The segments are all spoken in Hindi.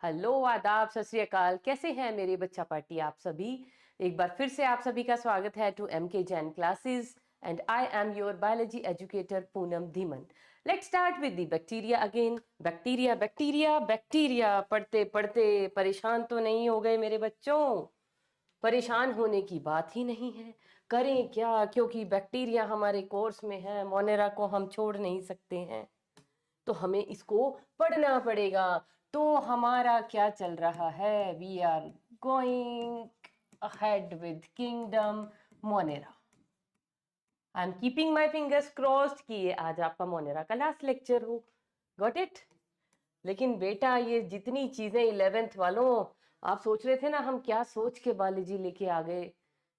हेलो, आदाब, सत श्री अकाल। कैसे हैं मेरे बच्चा पार्टी आप सभी। एक बार फिर से आप सभी का स्वागत है to MK Jain classes and I am your biology educator Poonam Dhiman. Let's start with the bacteria again. Bacteria bacteria bacteria पढ़ते पढ़ते परेशान तो नहीं हो गए मेरे बच्चों। परेशान होने की बात ही नहीं है। करें क्या, क्योंकि बैक्टीरिया हमारे कोर्स में है, मोनेरा को हम छोड़ नहीं सकते हैं, तो हमें इसको पढ़ना पड़ेगा। तो हमारा क्या चल रहा है, we are going ahead with kingdom Monera. I am keeping my fingers crossed कि ये आज आपका मोनेरा का लास्ट लेक्चर हो। Got it. लेकिन बेटा, ये जितनी चीजें 11th वालों, आप सोच रहे थे ना हम क्या सोच के बायोलॉजी लेके आ गए।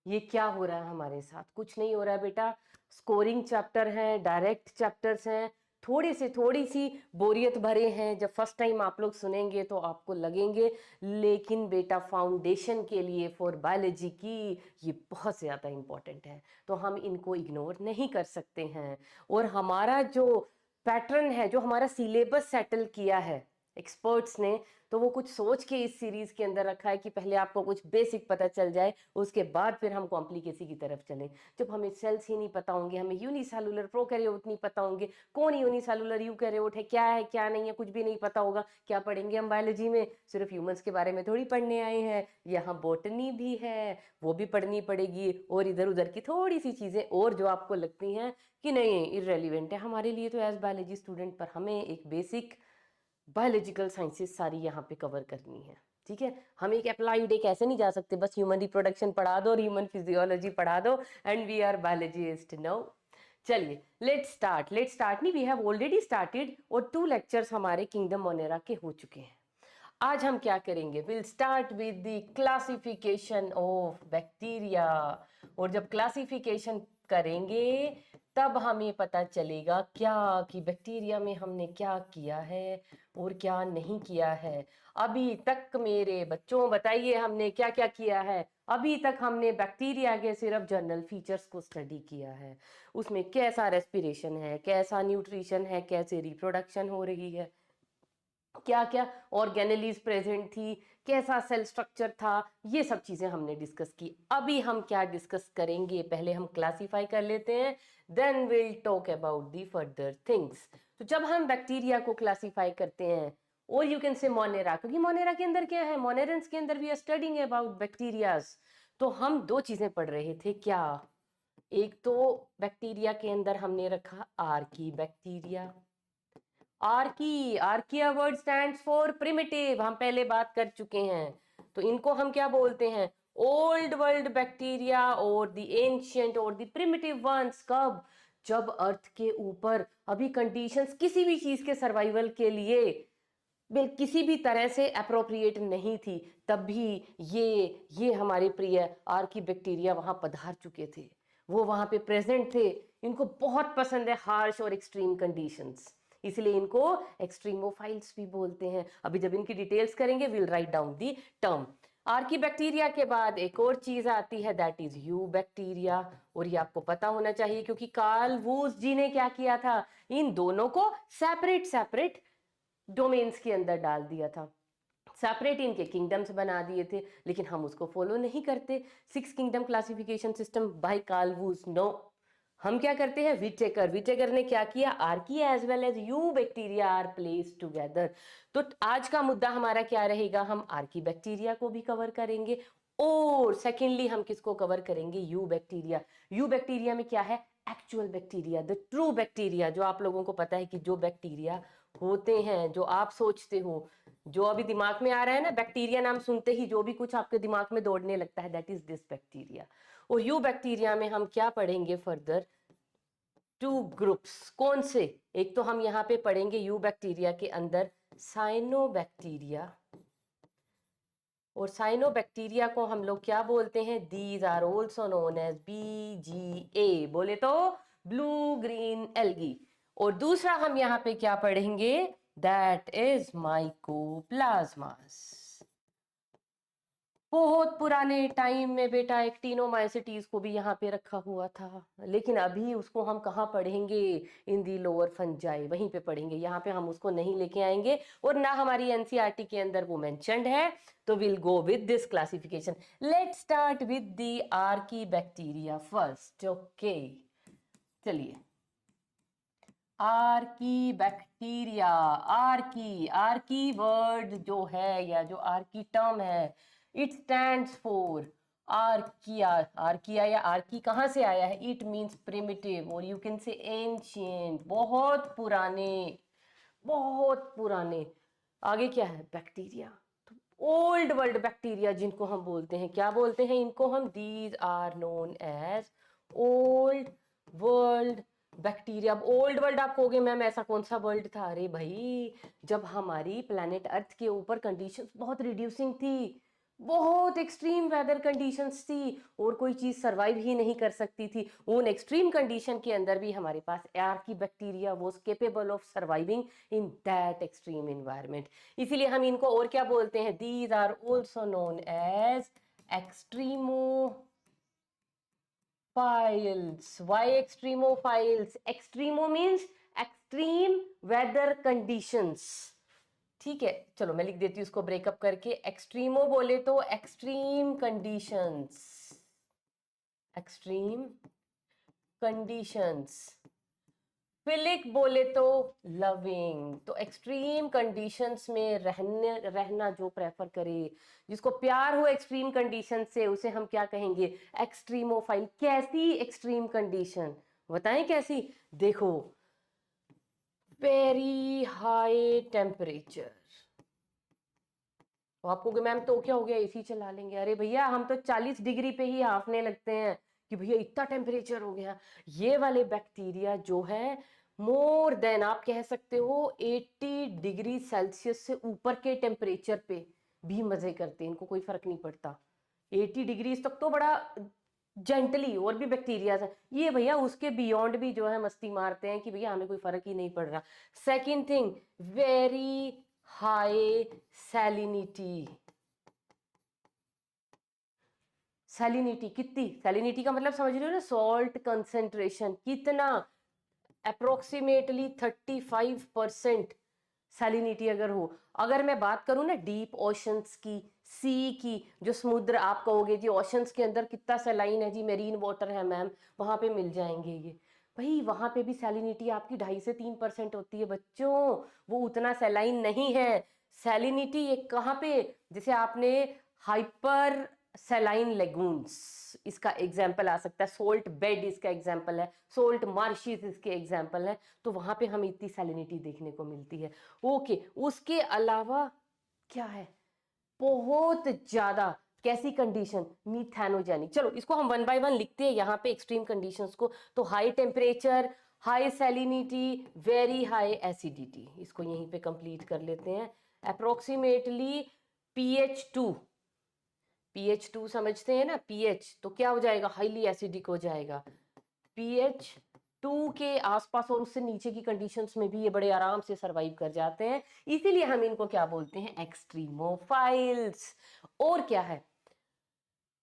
ये क्या हो रहा है हमारे साथ? कुछ नहीं हो रहा है बेटा। स्कोरिंग चैप्टर हैं, डायरेक्ट चैप्टर्स हैं, थोड़ी सी बोरियत भरे हैं। जब फर्स्ट टाइम आप लोग सुनेंगे तो आपको लगेंगे, लेकिन बेटा फाउंडेशन के लिए फॉर बायोलॉजी की ये बहुत ज़्यादा इंपॉर्टेंट है, तो हम इनको इग्नोर नहीं कर सकते हैं। और हमारा जो पैटर्न है, जो हमारा सिलेबस सेटल किया है एक्सपर्ट्स ने, तो वो कुछ सोच के इस सीरीज के अंदर रखा है कि पहले आपको कुछ बेसिक पता चल जाए, उसके बाद फिर हम कॉम्प्लिकेसी की तरफ चलें। जब हमें सेल्स ही नहीं पता होंगे, हमें यूनिसेलुलर प्रोकैरियोट नहीं पता होंगे, कौन यूनिसेलुलर यूकैरियोट है, क्या नहीं है, कुछ भी नहीं पता होगा, क्या पढ़ेंगे हम बायोलॉजी में? सिर्फ ह्यूमंस के बारे में थोड़ी पढ़ने आए हैं, यहाँ बोटनी भी है, वो भी पढ़नी पड़ेगी, और इधर उधर की थोड़ी सी चीजें और जो आपको लगती हैं कि नहीं इररेलीवेंट है हमारे लिए, तो एज बायोलॉजी स्टूडेंट पर हमें एक बेसिक बायोलॉजिकल साइंसेस सारी यहाँ पे कवर करनी है। ठीक है, हम एक अप्लाइड एक ऐसे नहीं जा सकते बस ह्यूमन रिप्रोडक्शन पढ़ा दो और ह्यूमन फिजियोलॉजी पढ़ा दो and we are biologists, no. चलिए लेट्स स्टार्ट नहीं, वी हैव ऑलरेडी स्टार्टेड, और 2 लेक्चर्स हमारे किंगडम मोनेरा के हो चुके हैं। आज हम क्या करेंगे, will start with the classification of bacteria. और जब क्लासिफिकेशन करेंगे तब हमें पता चलेगा क्या कि बैक्टीरिया में हमने क्या किया है और क्या नहीं किया है। अभी तक मेरे बच्चों बताइए हमने क्या क्या किया है। अभी तक हमने बैक्टीरिया के सिर्फ जनरल फीचर्स को स्टडी किया है, उसमें कैसा रेस्पिरेशन है, कैसा न्यूट्रिशन है, कैसे रिप्रोडक्शन हो रही है, क्या क्या ऑर्गेनेलीज प्रेजेंट थी, कैसा सेल स्ट्रक्चर था, ये सब चीजें हमने डिस्कस की। अभी हम क्या डिस्कस करेंगे, पहले हम क्लासिफाई कर लेते हैं, then will talk about the further things. तो जब हम बैक्टीरिया को क्लासिफाई करते हैं, और यू कैन से मोनेरा, क्योंकि मोनेरा के अंदर क्या है, मोनेरेंस के अंदर we are studying about bacterias. तो हम 2 चीजें पढ़ रहे थे क्या, एक तो बैक्टीरिया के अंदर हमने रखा Archie bacteria. Archaea word stands for primitive, हम पहले बात कर चुके हैं। तो इनको हम क्या बोलते हैं, ओल्ड वर्ल्ड बैक्टीरिया और द एंशियंट और द प्रिमिटिव वंस। कब? जब अर्थ के ऊपर अभी कंडीशंस किसी भी चीज के सर्वाइवल के लिए बिल किसी भी तरह से अप्रोप्रिएट नहीं थी, तब भी ये हमारे प्रिय आर्की बैक्टीरिया वहां पधार चुके थे, वो वहां पे प्रेजेंट थे। इनको बहुत पसंद है हार्श और एक्सट्रीम कंडीशंस, इसलिए इनको एक्सट्रीमोफाइल्स भी बोलते हैं। अभी जब इनकी डिटेल्स करेंगे will write down the term. Archie bacteria के बाद एक और चीज आती है, दैट इज यू बैक्टीरिया। और ये आपको पता होना चाहिए क्योंकि कार्ल वूस जी ने क्या किया था, इन दोनों को सेपरेट सेपरेट डोमेन्स के अंदर डाल दिया था, सेपरेट इनके किंगडम्स बना दिए थे, लेकिन हम उसको फॉलो नहीं करते। 6 kingdom classification system by Carl Woese, no. हम क्या करते हैं, विटेकर ने क्या किया, archae as well as eu bacteria are placed together. तो आज का मुद्दा हमारा क्या रहेगा, हम आर्की बैक्टीरिया को भी कवर करेंगे, और सेकेंडली हम किसको कवर करेंगे, यू बैक्टीरिया। यू बैक्टीरिया में क्या है, actual bacteria, the true bacteria, जो आप लोगों को पता है कि जो बैक्टीरिया होते हैं, जो आप सोचते हो, जो अभी दिमाग में आ रहा है ना, बैक्टीरिया नाम सुनते ही जो भी कुछ आपके दिमाग में दौड़ने लगता है, दैट इज दिस बैक्टीरिया। और यू बैक्टीरिया में हम क्या पढ़ेंगे फर्दर, 2 ग्रुप्स। कौन से? एक तो हम यहाँ पे पढ़ेंगे यू बैक्टीरिया के अंदर साइनोबैक्टीरिया, और साइनोबैक्टीरिया को हम लोग क्या बोलते हैं, these are also known as BGA, बोले तो ब्लू ग्रीन एल्गी। और दूसरा हम यहाँ पे क्या पढ़ेंगे, दैट इज माइकोप्लाज्मास। बहुत पुराने टाइम में बेटा एक्टिनोमाइसिटीज को भी यहाँ पे रखा हुआ था, लेकिन अभी उसको हम कहाँ पढ़ेंगे? इन दी लोअर फंजाई, वहीं पे पढ़ेंगे, यहाँ पे हम उसको नहीं लेके आएंगे, और ना हमारी एनसीईआरटी के अंदर वो मेंशन्ड है। तो will go with this classification. Let's start with the archae bacteria first. Okay, चलिए, archae bacteria. Archae, archae word जो है या जो आर्की टर्म है, it stands for archaea. Archaea या आर्की कहाँ से आया है? इट मीन्स प्रिमिटिव, और यू कैन से एंशियंट, बहुत पुराने, बहुत पुराने। आगे क्या है? बैक्टीरिया। ओल्ड वर्ल्ड बैक्टीरिया जिनको हम बोलते हैं, क्या बोलते हैं इनको हम? These are known as old world bacteria. अब ओल्ड वर्ल्ड आप कहोगे मैम ऐसा कौन सा वर्ल्ड था? अरे भाई, जब हमारी प्लेनेट अर्थ के ऊपर कंडीशंस बहुत रिड्यूसिंग थी, बहुत एक्सट्रीम वेदर कंडीशंस थी, और कोई चीज सरवाइव ही नहीं कर सकती थी, उन एक्सट्रीम कंडीशन के अंदर भी हमारे पास archae bacteria was capable of surviving in that extreme environment. इसीलिए हम इनको और क्या बोलते हैं? These are also known as extremo files. Why extremophiles? Extremo means extreme weather conditions. ठीक है, चलो मैं लिख देती हूँ उसको ब्रेकअप करके। एक्सट्रीमो बोले तो extreme conditions, extreme conditions. Philic बोले तो लविंग। तो एक्सट्रीम कंडीशंस में रहना जो प्रेफर करे, जिसको प्यार हो एक्सट्रीम कंडीशन से, उसे हम क्या कहेंगे? एक्सट्रीमोफाइल। कैसी एक्सट्रीम कंडीशन बताएं? कैसी? देखो, वेरी हाई टेम्परेचर। तो आपको कि मैम तो क्या हो गया, एसी चला लेंगे? अरे भैया, हम तो 40 डिग्री पे ही हाफने लगते हैं कि भैया इतना टेम्परेचर हो गया। ये वाले बैक्टीरिया जो है, मोर देन आप कह सकते हो 80 डिग्री सेल्सियस से ऊपर के टेम्परेचर पे भी मजे करते हैं, इनको कोई फर्क नहीं पड़ता। 80 डिग्री तक तो बड़ा जेंटली, और भी बैक्टीरिया है ये भैया, उसके बियॉन्ड भी जो है मस्ती मारते हैं कि भैया हमें कोई फर्क ही नहीं पड़ रहा। Second thing, very high salinity. Salinity कितनी? सैलिनिटी का मतलब समझ रहे हो ना? सॉल्ट कंसेंट्रेशन कितना? अप्रोक्सीमेटली 35% सैलिनिटी अगर हो। अगर मैं बात करूं ना डीप ओशंस की, सी की, जो समुद्र आप कहोगे जी ओशंस के अंदर कितना सैलाइन है जी, मेरीन वाटर है मैम, वहां पे मिल जाएंगे ये। भाई वहां पे भी सैलिनिटी आपकी 2.5 से 3% होती है बच्चों, वो उतना सैलाइन नहीं है। सैलिनिटी एक कहाँ पे? जैसे आपने हाइपर सैलाइन लेगून्स, इसका एग्जाम्पल आ सकता है, सोल्ट बेड इसका एग्जाम्पल है, सोल्ट मार्शिस इसके एग्जाम्पल है, तो वहां पे हमें इतनी सैलिनिटी देखने को मिलती है। ओके, उसके अलावा क्या है? बहुत ज्यादा कैसी कंडीशन? मीथेनोजेनिक। चलो इसको हम वन बाय वन लिखते हैं यहाँ पे एक्सट्रीम कंडीशंस को। तो high temperature, high salinity, very high acidity, इसको यहीं पे कंप्लीट कर लेते हैं। अप्रोक्सीमेटली pH 2, pH 2 समझते हैं ना? pH तो क्या हो जाएगा? हाईली एसिडिक हो जाएगा। pH 2 के आसपास और उससे नीचे की कंडीशंस में भी ये बड़े आराम से सरवाइव कर जाते हैं, इसीलिए हम इनको क्या बोलते हैं? एक्सट्रीमोफाइल्स। और क्या है?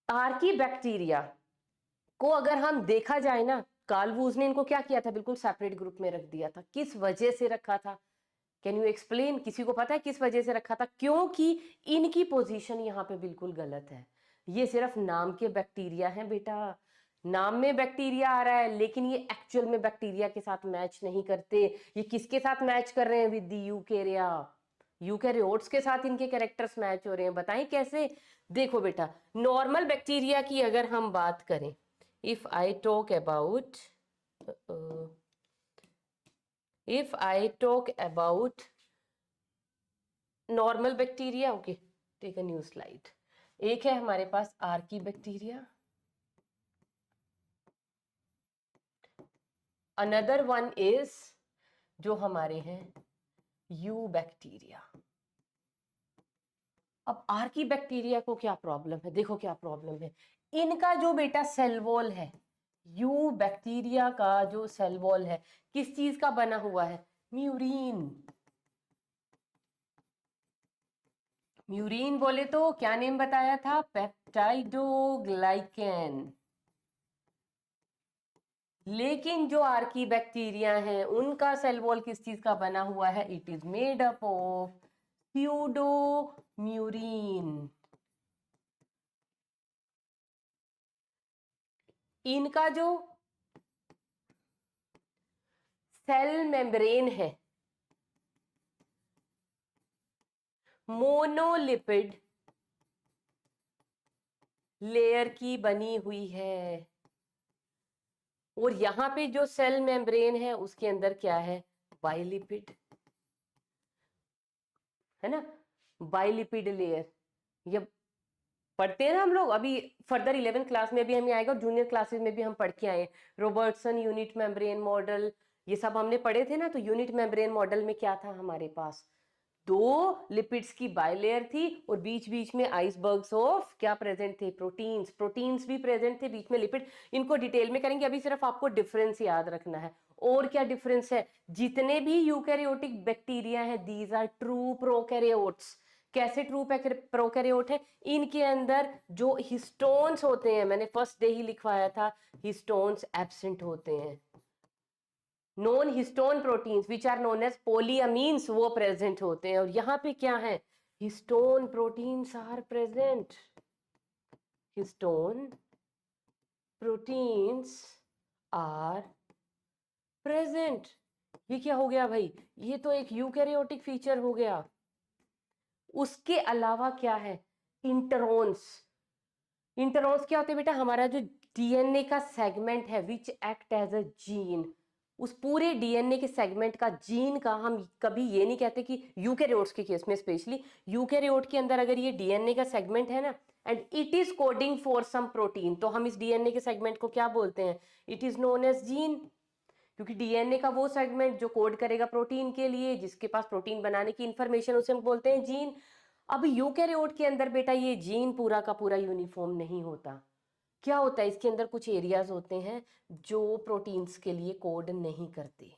आर्की बैक्टीरिया को अगर हम देखा जाए ना, कार्ल वूज ने इनको क्या किया था? बिल्कुल सेपरेट ग्रुप में रख दिया था। किस वजह से रखा था? Can you explain? किसी को पता है किस वजह से रखा था? क्योंकि इनकी पोजीशन यहाँ पे बिल्कुल गलत है। ये सिर्फ नाम के बैक्टीरिया हैं बेटा, नाम में बैक्टीरिया आ रहा है, लेकिन ये एक्चुअल में बैक्टीरिया के साथ मैच नहीं करते। ये किसके साथ मैच कर रहे हैं? विद दी यूकेरिया, यूकेरियोट्स के साथ इनके कैरेक्टर्स मैच हो रहे हैं। बताएं कैसे? देखो बेटा, नॉर्मल बैक्टीरिया की अगर हम बात करें, if I talk about, if I talk about normal bacteria, okay, take a new slide. एक है हमारे पास archae bacteria, another one is जो हमारे हैं यू बैक्टीरिया। अब आर्की बैक्टीरिया को क्या प्रॉब्लम है? देखो क्या प्रॉब्लम है, इनका जो बेटा सेल वॉल है, यू बैक्टीरिया का जो सेल वॉल है, किस चीज का बना हुआ है? म्यूरिन। म्यूरिन बोले तो क्या नेम बताया था? पेप्टाइडोग्लाइकेन। लेकिन जो आर्की बैक्टीरिया हैं उनका सेल वॉल किस चीज का बना हुआ है? It is made up of pseudomurein. इनका जो सेल मेम्ब्रेन है मोनोलिपिड लेयर की बनी हुई है, और यहां पे जो सेल मेम्ब्रेन है उसके अंदर क्या है? बाइलिपिड, है ना, बाइलिपिड लेयर। ये पढ़ते हैं ना हम लोग, अभी फर्दर 11th क्लास में भी हमें आएगा और जूनियर क्लासेस में भी हम पढ़ के आए। रॉबर्टसन यूनिट मेम्ब्रेन मॉडल, ये सब हमने पढ़े थे ना। तो यूनिट मेम्ब्रेन मॉडल में क्या था हमारे पास? दो लिपिड्स की बाइलेयर थी और बीच बीच में आइसबर्ग्स ऑफ क्या प्रेजेंट थे? प्रोटीन्स। प्रोटीन्स भी प्रेजेंट थे, बीच में लिपिड। इनको डिटेल में करेंगे, अभी सिर्फ आपको डिफरेंस याद रखना है। और क्या डिफरेंस है? जितने भी यूकैरियोटिक बैक्टीरिया हैं दीज आर ट्रू प्रोकैरियोट्स। कैसे ट्रू प्रोकैरियोट है? इनके अंदर जो हिस्टोन्स होते हैं, मैंने फर्स्ट डे ही लिखवाया था, हिस्टोन्स एब्सेंट होते हैं। Non histone proteins which are known as polyamines वो प्रेजेंट होते हैं। और यहां पे क्या है? Histone proteins are present. Histone proteins are present. ये क्या हो गया भाई? ये तो एक यूकैरियोटिक फीचर हो गया। उसके अलावा क्या है? इंटरोन्स। इंटरोन्स क्या होते हैं बेटा? हमारा जो डीएनए का सेगमेंट है which act as a gene, उस पूरे डीएनए के सेगमेंट का, जीन का, हम कभी ये नहीं कहते कि यूकैरियोट्स के केस में स्पेशली, यूकैरियोट के अंदर अगर ये डीएनए का सेगमेंट है ना and it is coding for some protein, तो हम इस डीएनए के सेगमेंट को क्या बोलते हैं? It is known as gene. क्योंकि डीएनए का वो सेगमेंट जो कोड करेगा प्रोटीन के लिए, जिसके पास प्रोटीन बनाने की इंफॉर्मेशन, उसे हम बोलते हैं जीन। अब यूकैरियोट के अंदर बेटा ये जीन पूरा का पूरा यूनिफॉर्म नहीं होता। क्या होता है? इसके अंदर कुछ एरियाज होते हैं जो प्रोटीन्स के लिए कोड नहीं करते।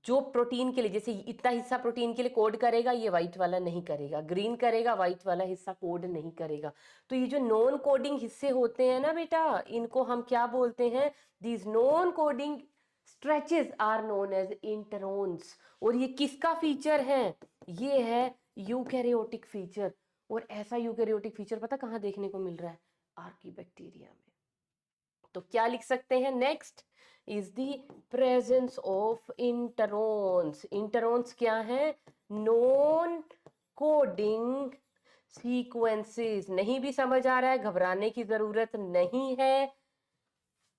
जो प्रोटीन के लिए, जैसे इतना हिस्सा प्रोटीन के लिए कोड करेगा, ये व्हाइट वाला नहीं करेगा, ग्रीन करेगा, व्हाइट वाला हिस्सा कोड नहीं करेगा। तो ये जो नॉन कोडिंग हिस्से होते हैं ना बेटा, इनको हम क्या बोलते हैं? These non coding stretches are known as introns. और ये किसका फीचर है? ये है यूकैरियोटिक फीचर। और ऐसा यूकैरियोटिक फीचर पता कहां देखने को मिल रहा है? आर्कीबैक्टीरिया में। तो क्या लिख सकते हैं? Next is the presence of introns. Introns क्या है? Non coding sequences. नहीं भी समझ आ रहा है, घबराने की जरूरत नहीं है।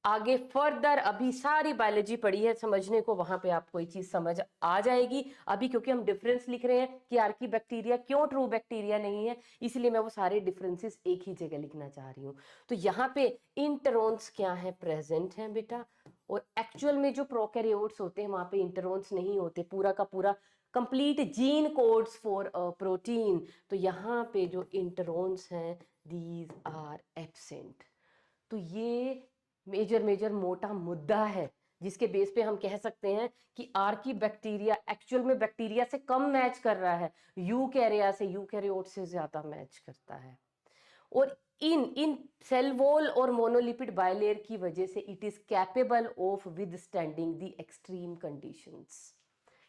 आगे फर्दर अभी सारी बायोलॉजी पढ़ी है समझने को, वहां पे आपको ये चीज समझ आ जाएगी। अभी क्योंकि हम डिफरेंस लिख रहे हैं कि आर्की बैक्टीरिया क्यों ट्रू बैक्टीरिया नहीं है, इसलिए मैं वो सारे डिफरेंसेस एक ही जगह लिखना चाह रही हूँ। तो यहाँ पे इंटरोन्स क्या है? प्रेजेंट है बेटा। और एक्चुअल में जो प्रोकैरियोट्स होते हैं वहां पे इंटरोन्स नहीं होते, पूरा का पूरा complete gene codes for a protein. तो यहाँ पे जो इंटरोन्स हैं दीज आर एब्सेंट। तो ये मेजर मेजर मोटा मुद्दा है जिसके बेस पे हम कह सकते हैं कि आर्की बैक्टीरिया एक्चुअल में बैक्टीरिया से कम मैच कर रहा है, यूकैरिया से, यूकैरियोट से ज्यादा मैच करता है। और इन इन सेल वॉल और मोनोलिपिड बायलेयर की वजह से it is capable of withstanding the extreme conditions.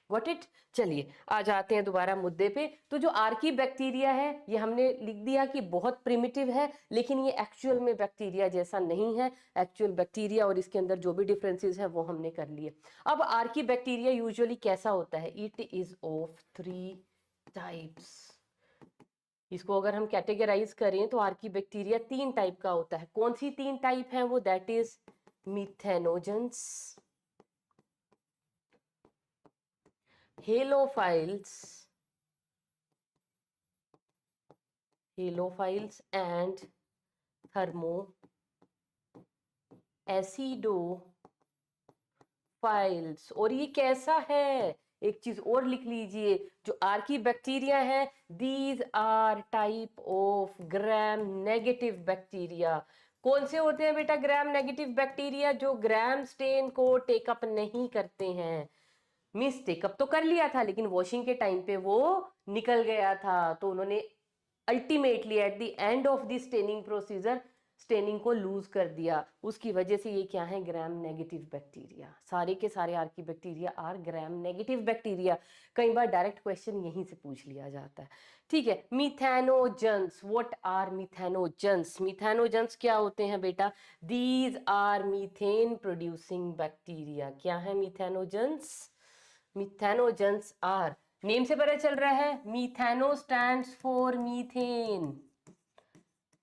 Got it? चलिए आ जाते हैं दोबारा मुद्दे पे। तो जो आर्की बैक्टीरिया है ये हमने लिख दिया कि बहुत प्रिमिटिव है, लेकिन ये एक्चुअल में बैक्टीरिया जैसा नहीं है। एक्चुअल बैक्टीरिया और इसके अंदर जो भी डिफरेंसेस है वो हमने कर लिए। अब आर्की बैक्टीरिया यूजुअली कैसा होता है? It is of 3 types. इसको अगर हम कैटेगराइज करें तो आर्की बैक्टीरिया 3 टाइप का होता है। कौन सी 3 टाइप है वो? That is methanogens, halophiles, halophiles and thermo acidophiles. और ये कैसा है? एक चीज और लिख लीजिए, जो आर्की बैक्टीरिया है these are type of gram negative bacteria. कौन से होते हैं बेटा ग्राम नेगेटिव बैक्टीरिया? जो ग्राम स्टेन को टेकअप नहीं करते हैं। मिस टेकअप तो कर लिया था लेकिन वॉशिंग के टाइम पे वो निकल गया था, तो उन्होंने ultimately at the end of the staining procedure staining को लूज कर दिया, उसकी वजह से ये क्या है, ग्राम नेगेटिव बैक्टीरिया। सारे के सारे archaebacteria are gram negative bacteria. कई बार डायरेक्ट क्वेश्चन यहीं से पूछ लिया जाता है। ठीक है, methanogens, what are methanogens? Methanogens क्या होते हैं बेटा? These are methane producing bacteria. क्या है मिथेनोजेंस? मिथेनोजेंस आर, नेम से पता चल रहा है, methano stands for methane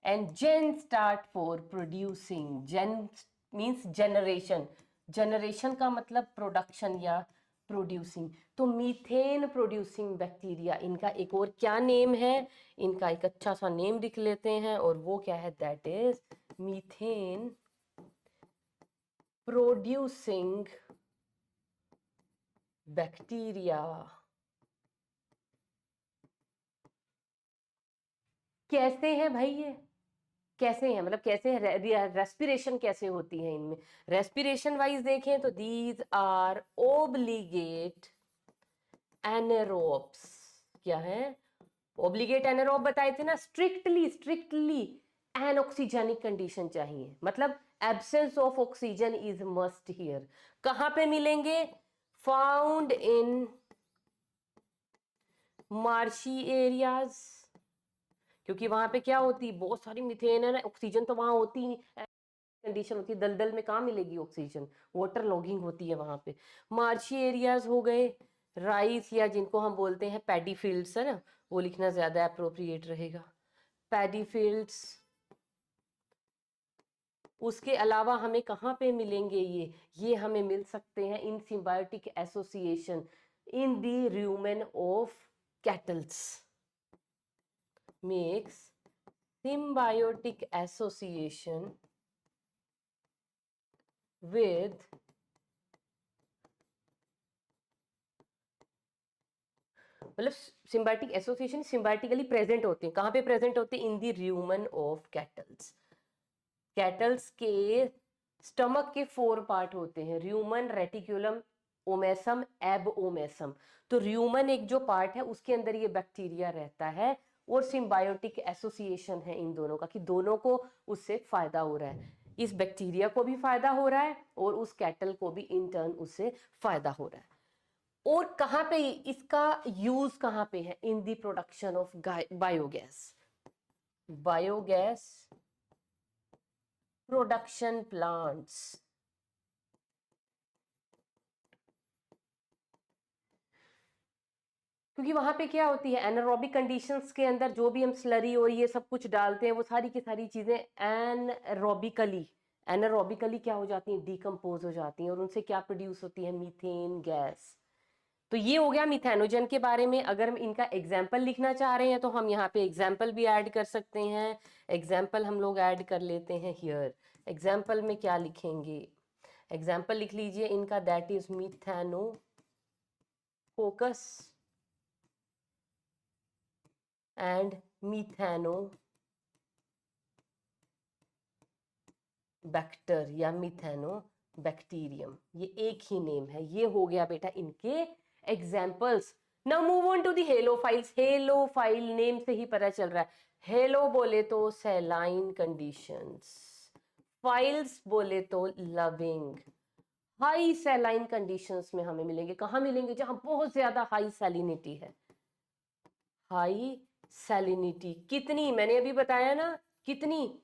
and gen start for producing, gen means generation, generation का मतलब प्रोडक्शन या प्रोड्यूसिंग। तो मीथेन प्रोड्यूसिंग बैक्टीरिया, इनका एक और क्या नेम है? इनका एक अच्छा सा नेम लिख लेते हैं, और वो क्या है? That is methane producing bacteria. कैसे हैं भाई ये? कैसे हैं मतलब कैसे है, रेस्पिरेशन कैसे होती है इनमें? रेस्पिरेशन वाइज देखें तो दीज आर ओब्लिगेट एनारोब्स। क्या है? ओब्लिगेट एनारोब बताए थे ना, स्ट्रिक्टली स्ट्रिक्टली एनऑक्सीजेनिक कंडीशन चाहिए, मतलब absence of oxygen is must here. कहां पे मिलेंगे? फाउंड इन मार्शी एरियाज, क्योंकि वहां पे क्या होती है, बहुत सारी मिथेन है ना, ऑक्सीजन तो वहां होती ही कंडीशन होती है, दलदल में कहाँ मिलेगी ऑक्सीजन? वाटर लॉगिंग होती है वहां पे। मार्शी एरियाज हो गए, राइस या जिनको हम बोलते हैं पैडी फील्ड्स है ना, वो लिखना ज्यादा अप्रोप्रिएट रहेगा, पैडी फील्ड्स। उसके अलावा हमें कहाँ पे मिलेंगे ये हमें मिल सकते हैं in symbiotic association in the rumen of cattles, makes symbiotic association with मतलब सिम्बायोटिक एसोसिएशन सिम्बायोटिकली प्रेजेंट होते हैं, कहाँ पे प्रेजेंट होते हैं? In the rumen of cattles. Cattles के स्टमक के 4 पार्ट होते हैं, rumen, reticulum, omasum, abomasum. तो र्यूमन एक जो पार्ट है उसके अंदर ये बैक्टीरिया रहता है, और सिम्बायोटिक एसोसिएशन है इन दोनों का, कि दोनों को उससे फायदा हो रहा है, इस बैक्टीरिया को भी फायदा हो रहा है और उस कैटल को भी इन टर्न उससे फायदा हो रहा है। और कहां पे इसका यूज कहां पे है? In the production of biogas, biogas production plants. क्योंकि वहां पे क्या होती है, एनारोबिक कंडीशंस के अंदर जो भी हम स्लरी और ये सब कुछ डालते हैं, वो सारी की सारी चीजें एनरोबिकली एनारोबिकली क्या हो जाती हैं? डिकम्पोज हो जाती हैं, और उनसे क्या प्रोड्यूस होती है? Methane gas. तो ये हो गया मिथेनोजन के बारे में। अगर हम इनका एग्जाम्पल लिखना चाह रहे हैं तो हम यहाँ पे एग्जाम्पल भी ऐड कर सकते हैं। एग्जाम्पल हम लोग ऐड कर लेते हैं हियर। एग्जाम्पल में क्या लिखेंगे? एग्जाम्पल लिख लीजिए इनका, दैट इज मिथेनो फोकस एंड मिथेनो बैक्टर या मिथेनो बैक्टीरियम, ये एक ही नेम है। ये हो गया बेटा इनके examples. Now move on to the halophiles. Halophile name से ही पता चल रहा है, हेलो बोले तो सैलाइन कंडीशंस, फाइल्स बोले तो लविंग। हाई सैलाइन कंडीशंस में हमें मिलेंगे, कहां मिलेंगे? जहां बहुत ज्यादा हाई सैलिनिटी है। हाई सैलिनिटी कितनी? मैंने अभी बताया ना, कितनी?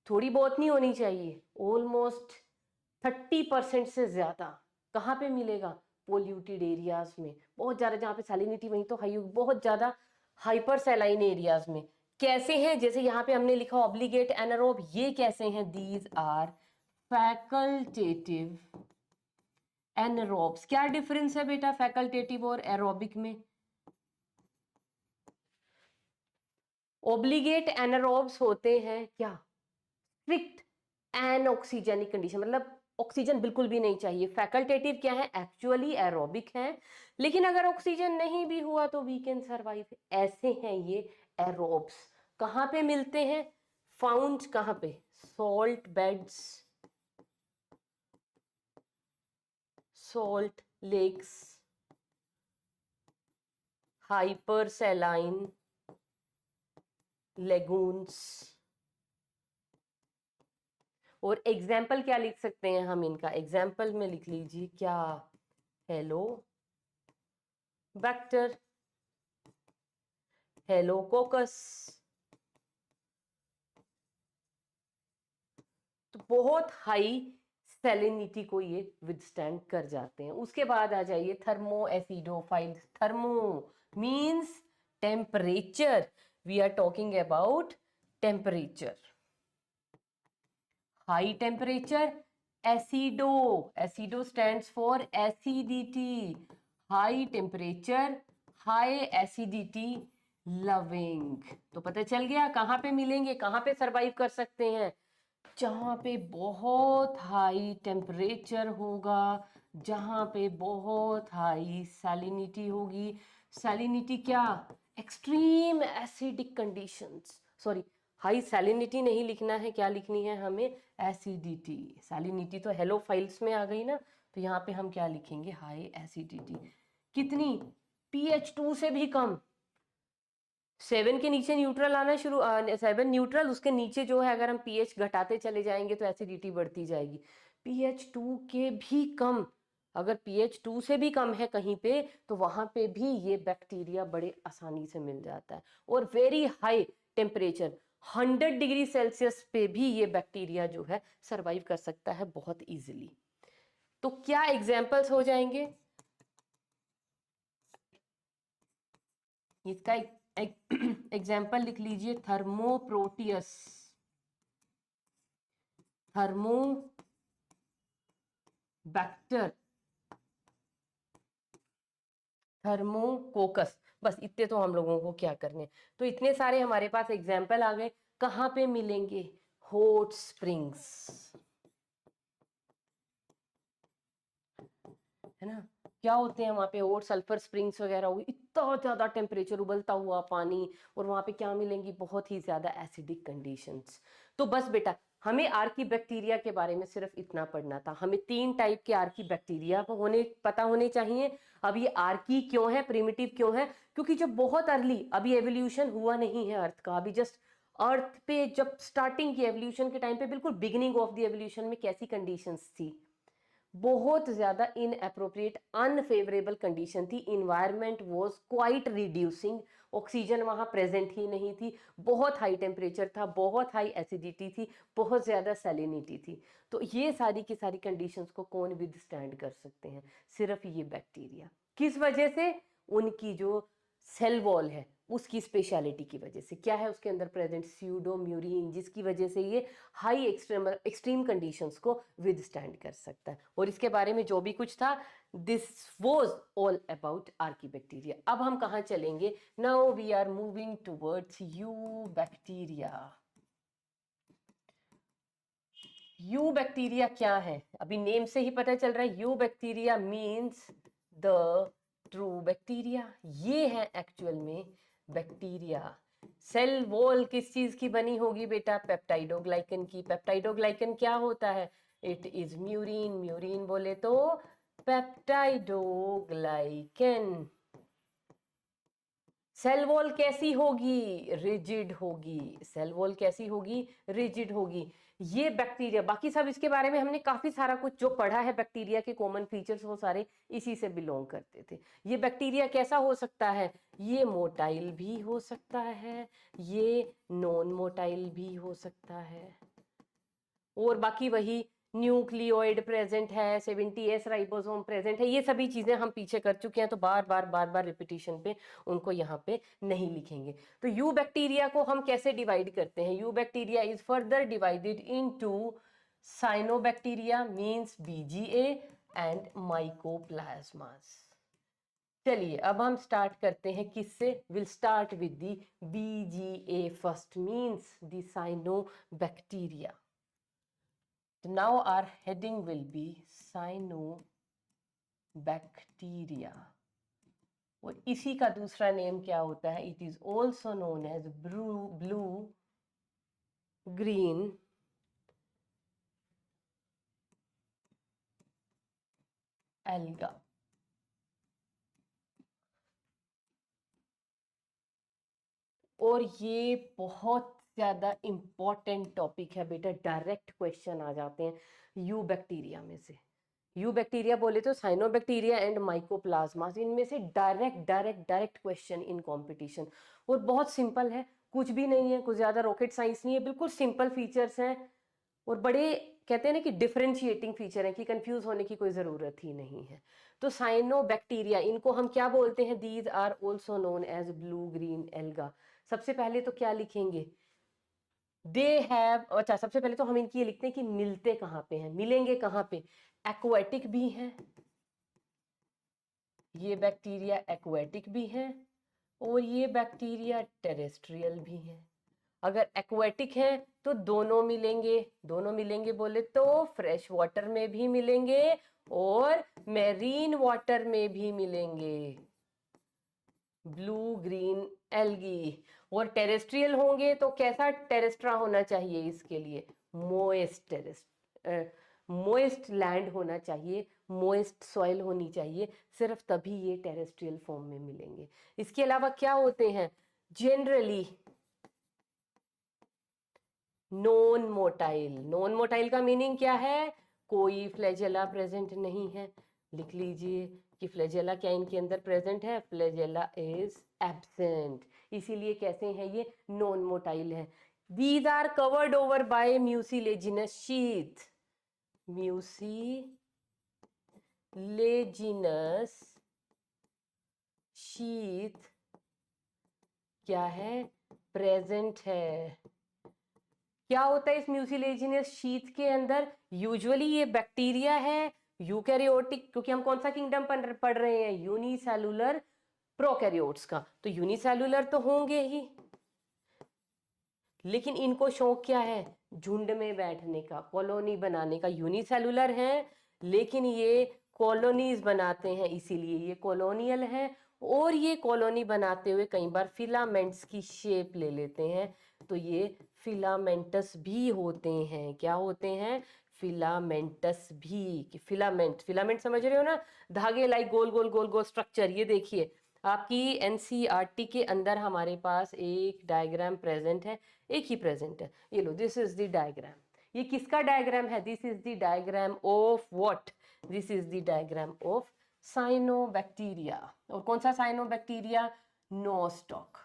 थोड़ी बहुत नहीं होनी चाहिए, ऑलमोस्ट 30% से ज्यादा। कहाँ पे मिलेगा? पोल्यूटेड एरियाज में, बहुत ज्यादा जहाँ पे सैलिनिटी वहीं तो हाई, बहुत ज्यादा हाइपर सैलाइन एरियाज में। कैसे हैं? जैसे यहाँ पे हमने लिखा ऑब्लिगेट एनारोब, ये कैसे हैं? These are facultative anaerobes. क्या डिफरेंस है बेटा फैकल्टेटिव और एरोबिक में? ओब्लिगेट एनारोब्स होते हैं क्या? स्ट्रिक्ट एनऑक्सीजेनिक कंडीशन, मतलब ऑक्सीजन बिल्कुल भी नहीं चाहिए। फैकल्टेटिव क्या है? एक्चुअली एरोबिक है, लेकिन अगर ऑक्सीजन नहीं भी हुआ तो वी कैन सर्वाइव। ऐसे हैं ये एरोब्स। कहाँ पे मिलते हैं? फाउंड कहाँ पे? Salt beds, salt lakes, hypersaline lagoons. और एग्जाम्पल क्या लिख सकते हैं हम इनका? एग्जाम्पल में लिख लीजिए क्या? हेलो बैक्टर, हेलोकोकस। तो बहुत हाई सैलिनिटी को ये विदस्टैंड कर जाते हैं। उसके बाद आ जाइए thermo acidophile. Thermo means temperature, we are talking about temperature, high temperature. Acido, acido stands for acidity, high temperature, high acidity loving. तो पता चल गया कहां पे मिलेंगे, कहां पे सरवाइव कर सकते हैं? जहां पे बहुत हाई टेम्परेचर होगा, जहां पे बहुत हाई सैलिनिटी होगी। सैलिनिटी क्या? Extreme acidic conditions. Sorry, high salinity नहीं लिखना है, क्या लिखनी है हमें? एसिडिटी। सैलिनिटी तो हेलोफाइल्स में आ गई ना, तो यहाँ पे हम क्या लिखेंगे? High acidity. कितनी? pH 2 से भी कम। 7 के नीचे न्यूट्रल आना शुरू, 7 न्यूट्रल, उसके नीचे जो है अगर हम पीएच घटाते चले जाएंगे तो एसिडिटी बढ़ती जाएगी। pH 2 के भी कम, अगर pH 2 से भी कम है कहीं पे, तो वहां पे भी ये बैक्टीरिया बड़े आसानी से मिल जाता है। और very high temperature 100 degree Celsius पे भी ये बैक्टीरिया जो है सरवाइव कर सकता है बहुत इजीली। तो क्या एग्जाम्पल्स हो जाएंगे इसका? एग्जाम्पल लिख लीजिए, थर्मोप्रोटियस, थर्मोबैक्टर, थर्मोकोकस। बस इतने तो हम लोगों को क्या करने। तो इतने सारे हमारे पास एग्जाम्पल आ गए। कहाँ पे मिलेंगे? हॉट स्प्रिंग्स, है ना? क्या होते हैं वहां पे? और सल्फर स्प्रिंग्स वगैरह हुई, इतना ज्यादा टेम्परेचर, उबलता हुआ पानी, और वहां पे क्या मिलेंगी? बहुत ही ज्यादा एसिडिक कंडीशंस। तो बस बेटा, हमें आर्की बैक्टीरिया के बारे में सिर्फ इतना पढ़ना था। हमें 3 टाइप के आर्की बैक्टीरिया पता होने चाहिए। अब ये आर्की क्यों है, प्रिमिटिव क्यों है? क्योंकि जब बहुत अर्ली, अभी एवोल्यूशन हुआ नहीं है अर्थ का, अभी जस्ट अर्थ पे जब स्टार्टिंग की एवोल्यूशन के टाइम पे, बिल्कुल बिगिनिंग ऑफ द एवोल्यूशन में कैसी कंडीशंस थी? बहुत ज्यादा इनअप्रोप्रिएट, अनफेवरेबल कंडीशन थी। Environment was quite reducing, oxygen वहां प्रेजेंट ही नहीं थी, बहुत हाई टेम्परेचर था, बहुत हाई एसिडिटी थी, बहुत ज्यादा सैलिनिटी थी। तो ये सारी की सारी कंडीशंस को कौन विदस्टैंड कर सकते हैं? सिर्फ ये बैक्टीरिया। किस वजह से? उनकी जो सेल वॉल है उसकी स्पेशलिटी की वजह से। क्या है उसके अंदर प्रेजेंट? स्यूडोम्यूरिन, जिसकी वजह से ये हाई एक्सट्रीम कंडीशंस को विदस्टैंड कर सकता है। और इसके बारे में जो भी कुछ था, this was all about archaebacteria. अब हम कहाँ चलेंगे? Now we are moving towards eubacteria. Eubacteria क्या है? अभी नेम से ही पता चल रहा है, you bacteria means the true bacteria. ये है एक्चुअल में बैक्टीरिया। सेल वॉल किस चीज की बनी होगी बेटा? पेप्टाइडोग्लाइकन की। पेप्टाइडोग्लाइकन क्या होता है? It is murine. म्यूरिन बोले तो पेप्टाइडोग्लाइकन। सेल वॉल कैसी होगी? रिजिड होगी। सेल वॉल कैसी होगी? रिजिड होगी। ये बैक्टीरिया, बाकी सब इसके बारे में हमने काफी सारा कुछ जो पढ़ा है बैक्टीरिया के कॉमन फीचर्स, वो सारे इसी से बिलोंग करते थे। ये बैक्टीरिया कैसा हो सकता है? ये मोटाइल भी हो सकता है, ये नॉन मोटाइल भी हो सकता है। और बाकी वही न्यूक्लियोइड प्रेजेंट है, 70S राइबोसोम प्रेजेंट है, ये सभी चीजें हम पीछे कर चुके हैं, तो बार बार रिपीटिशन पे उनको यहाँ पे नहीं लिखेंगे। तो यू बैक्टीरिया को हम कैसे डिवाइड करते हैं? Eu bacteria is further divided into cyanobacteria means BGA and mycoplasmas. चलिए अब हम स्टार्ट करते हैं किससे? Will start with the BGA first, means the cyanobacteria. So now our heading will be cyanobacteria. और इसी का दूसरा नेम क्या होता है? It is also known as blue green alga. और ये बहुत ज्यादा इंपॉर्टेंट टॉपिक है बेटा, डायरेक्ट क्वेश्चन आ जाते हैं यू बैक्टीरिया में से। यू बैक्टीरिया बोले तो साइनोबैक्टीरिया एंड माइकोप्लाज्मास, इनमें से डायरेक्ट क्वेश्चन इन कंपटीशन। और बहुत सिंपल है, कुछ भी नहीं है, कुछ ज्यादा रॉकेट साइंस नहीं है, बिल्कुल सिंपल फीचर्स हैं और बड़े कहते हैं ना कि डिफरेंशिएटिंग फीचर है कि कंफ्यूज होने की कोई जरूरत ही नहीं है। तो साइनोबैक्टीरिया, इनको हम क्या बोलते हैं? These are also known as blue green alga. सबसे पहले तो क्या लिखेंगे? दे हैव, अच्छा सबसे पहले तो हम इनकी ये लिखते हैं कि मिलते कहाँ पे हैं, मिलेंगे कहाँ पे? एक्वाटिक भी हैं, ये बैक्टीरिया एक्वाटिक भी हैं और ये बैक्टीरिया टेरेस्ट्रियल भी हैं। अगर एक्वाटिक है तो दोनों मिलेंगे, दोनों मिलेंगे बोले तो फ्रेश वाटर में भी मिलेंगे और मेरीन वाटर में भी मिलेंगे, ब्लू ग्रीन एल्गी। और टेरेस्ट्रियल होंगे तो कैसा टेरेस्ट्रा होना चाहिए इसके लिए? मोइस्ट मोइस्ट लैंड होना चाहिए, मोइस्ट सॉइल होनी चाहिए, सिर्फ तभी ये टेरेस्ट्रियल फॉर्म में मिलेंगे। इसके अलावा क्या होते हैं? Generally non motile. Non motile का मीनिंग क्या है? कोई फ्लैजेला प्रेजेंट नहीं है। लिख लीजिए कि फ्लैजेला क्या इनके अंदर प्रेजेंट है? फ्लैजेला इज एब्सेंट, इसीलिए कैसे हैं ये? नॉन मोटाइल है। These are covered over by mucilaginous sheath. Mucilaginous sheath क्या है? प्रेजेंट है। क्या होता है इस म्यूसिलेजिनस शीथ के अंदर? यूजुअली ये बैक्टीरिया है यूकैरियोटिक, क्योंकि हम कौन सा किंगडम पढ़ रहे हैं? यूनिसेलुलर प्रोकैरियोट्स का, तो यूनिसेलुलर तो होंगे ही, लेकिन इनको शौक क्या है? झुंड में बैठने का, कॉलोनी बनाने का। यूनिसेलुलर है लेकिन ये कॉलोनीज बनाते हैं, इसीलिए ये कॉलोनियल है। और ये कॉलोनी बनाते हुए कई बार फिलामेंट्स की शेप ले लेते हैं, तो ये फिलामेंटस भी होते हैं। क्या होते हैं? फिलामेंटस भी। कि फिलामेंट, फिलामेंट समझ रहे हो ना? धागे लाइक गोल गोल गोल गोल स्ट्रक्चर। ये देखिए आपकी एनसीईआरटी के अंदर हमारे पास एक डायग्राम प्रेजेंट है, एक ही प्रेजेंट है। ये लो, दिस इज द डायग्राम। ये किसका डायग्राम है? This is the diagram of what? This is the diagram of cyanobacteria. और कौन सा साइनोबैक्टीरिया? नोस्टॉक।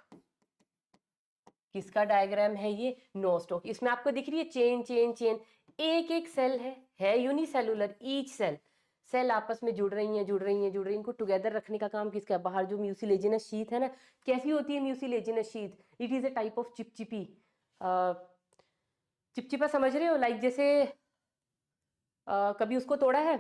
किसका डायग्राम है ये? नोस्टॉक। इसमें आपको दिख रही है चेन चेन चेन, एक एक सेल है यूनिसेलुलर। ईच सेल, सेल आपस में जुड़ रही हैं जुड़ रही हैं जुड़ रही हैं। इनको टुगेदर रखने का काम किसका है? बाहर जो म्यूसिलेजिनस शीथ है ना, कैसी होती है mucilaginous sheath? It is a type of चिपचिपी। चिपचिपा समझ रहे हो? लाइक जैसे कभी उसको तोड़ा है,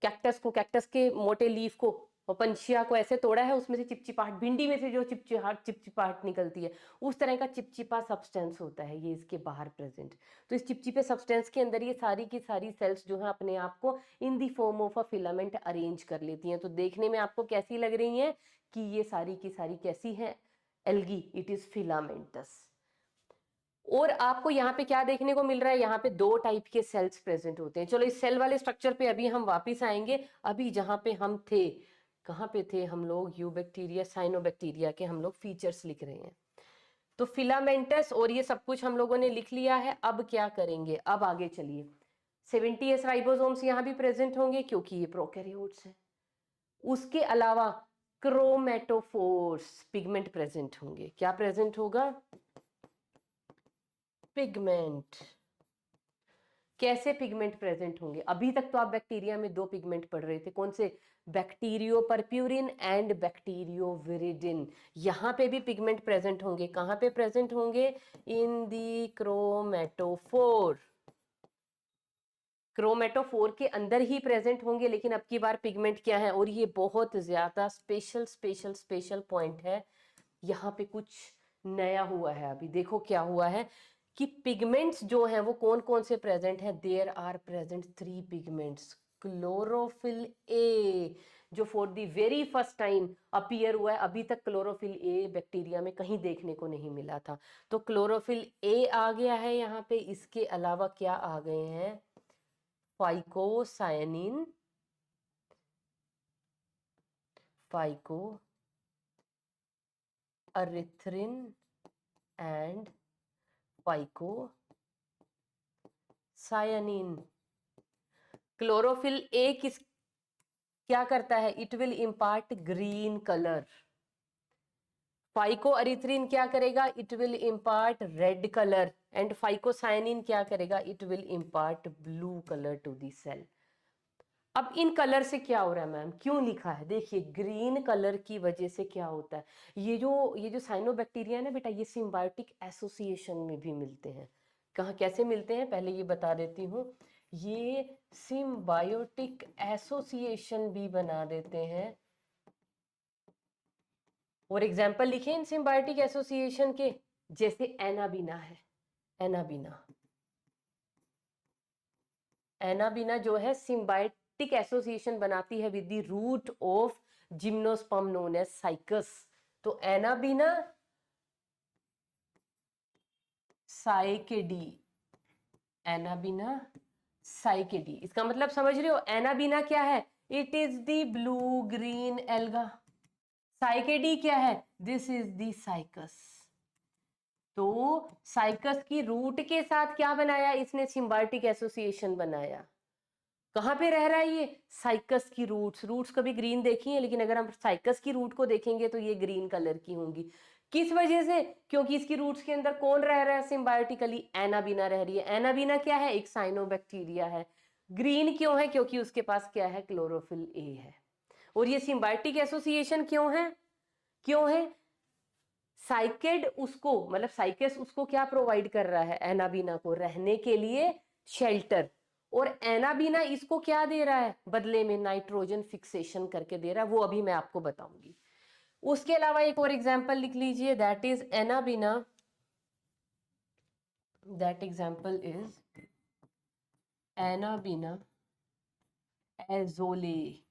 कैक्टस को, कैक्टस के मोटे लीफ को, और पंछिया को ऐसे तोड़ा है, उसमें से चिपचिपाहट, भिंडी में से जो चिपचिपाहट निकलती है, उस तरह का चिपचिपा सब्सटेंस होता है ये इसके बाहर प्रेजेंट। तो इस चिपचिपे सब्सटेंस के अंदर ये सारी की सारी सेल्स जो है अपने आप को in the form of a filament arrange कर लेती हैं। तो देखने में आपको कैसी लग रही हैं कि ये सारी की सारी कैसी हैं? Algae, it is filamentous. और आपको यहाँ पे क्या देखने को मिल रहा है? यहाँ पे दो टाइप के सेल्स प्रेजेंट होते हैं। चलो इस सेल वाले स्ट्रक्चर पे अभी हम वापस आएंगे। अभी जहाँ पे हम थे, कहाँ पे थे हम लोग? यूबैक्टीरिया साइनोबैक्टीरिया के हम लोग फीचर्स लिख रहे हैं। तो फिलामेंटस और ये सब कुछ हम लोगों ने लिख लिया है। अब क्या करेंगे? अब आगे चलिए। 70S राइबोसोम्स यहाँ भी प्रेजेंट होंगे क्योंकि ये प्रोकैरियोट्स हैं। उसके अलावा क्रोमेटोफोर्स, पिगमेंट प्रेजेंट होंगे। क्या प्रेजेंट होगा? पिगमेंट। कैसे पिगमेंट प्रेजेंट होंगे? अभी तक तो आप बैक्टीरिया में दो पिगमेंट पढ़ रहे थे, कौन से? Bacterio purpurin and bacterio viridin. यहाँ पे भी पिगमेंट प्रेजेंट होंगे। कहाँ पे प्रेजेंट होंगे? इन दी क्रोमेटोफोर। क्रोमेटोफोर के अंदर ही प्रेजेंट होंगे, लेकिन अब की बार पिगमेंट क्या है? और ये बहुत ज्यादा स्पेशल स्पेशल स्पेशल पॉइंट है, यहाँ पे कुछ नया हुआ है। अभी देखो क्या हुआ है कि पिगमेंट्स जो हैं वो कौन कौन से प्रेजेंट हैं? There are present 3 pigments. Chlorophyll a, जो for the very first time appear हुआ है। अभी तक क्लोरोफिल ए बैक्टीरिया में कहीं देखने को नहीं मिला था, तो क्लोरोफिल ए आ गया है यहाँ पे। इसके अलावा क्या आ गए हैं? Phycocyanin, phyco erythrin, and phyco cyanin. Chlorophyll a क्या करता है? It will impart green colour. Phycoerythrin क्या करेगा? It will impart red colour. And phycocyanin क्या करेगा? It will impart blue colour to the cell. अब इन कलर से क्या हो रहा है मैम? क्यों लिखा है? देखिए, ग्रीन कलर की वजह से क्या होता है, ये जो साइनोबैक्टीरिया है ना बेटा, ये सिम्बायोटिक एसोसिएशन में भी मिलते हैं। कहाँ कैसे मिलते हैं पहले ये बता देती हूँ। ये सिम्बायोटिक एसोसिएशन भी बना देते हैं। और एग्जाम्पल लिखे इन सिम्बायोटिक एसोसिएशन के, जैसे एनाबीना है। एनाबीना एनाबीना जो है सिम्बायोटिक एसोसिएशन बनाती है with the root of gymnosperm known as Cycas. तो एनाबीना साइकेडी, एनाबीना साइकेडी, इसका मतलब समझ रहे हो? एनाबीना क्या है? It is the blue green alga. Cycadae क्या है? This is the Cycas. तो साइकस की रूट के साथ क्या बनाया इसने? सिम्बायोटिक एसोसिएशन बनाया। कहाँ पे रह रहा है ये? साइकस की रूट्स कभी ग्रीन देखी है, लेकिन अगर हम साइकस की रूट को देखेंगे तो ये ग्रीन कलर की होंगी। किस वजह से? क्योंकि इसकी रूट्स के अंदर कौन रह रहा है सिम्बायोटिकली? एनाबीना रह रही है। एनाबीना क्या है? एक साइनोबैक्टीरिया है। ग्रीन क्यों है? क्योंकि उसके पास क्या है? क्लोरोफिल ए है। और ये सिम्बायोटिक एसोसिएशन क्यों है? क्यों है? साइकेड उसको, मतलब साइकस उसको क्या प्रोवाइड कर रहा है? एनाबीना को रहने के लिए शेल्टर। और एनाबीना इसको क्या दे रहा है बदले में? नाइट्रोजन फिक्सेशन करके दे रहा है, वो अभी मैं आपको बताऊंगी। उसके अलावा एक और एग्जांपल लिख लीजिए, that is anabaena, that example is anabaena Azoulay.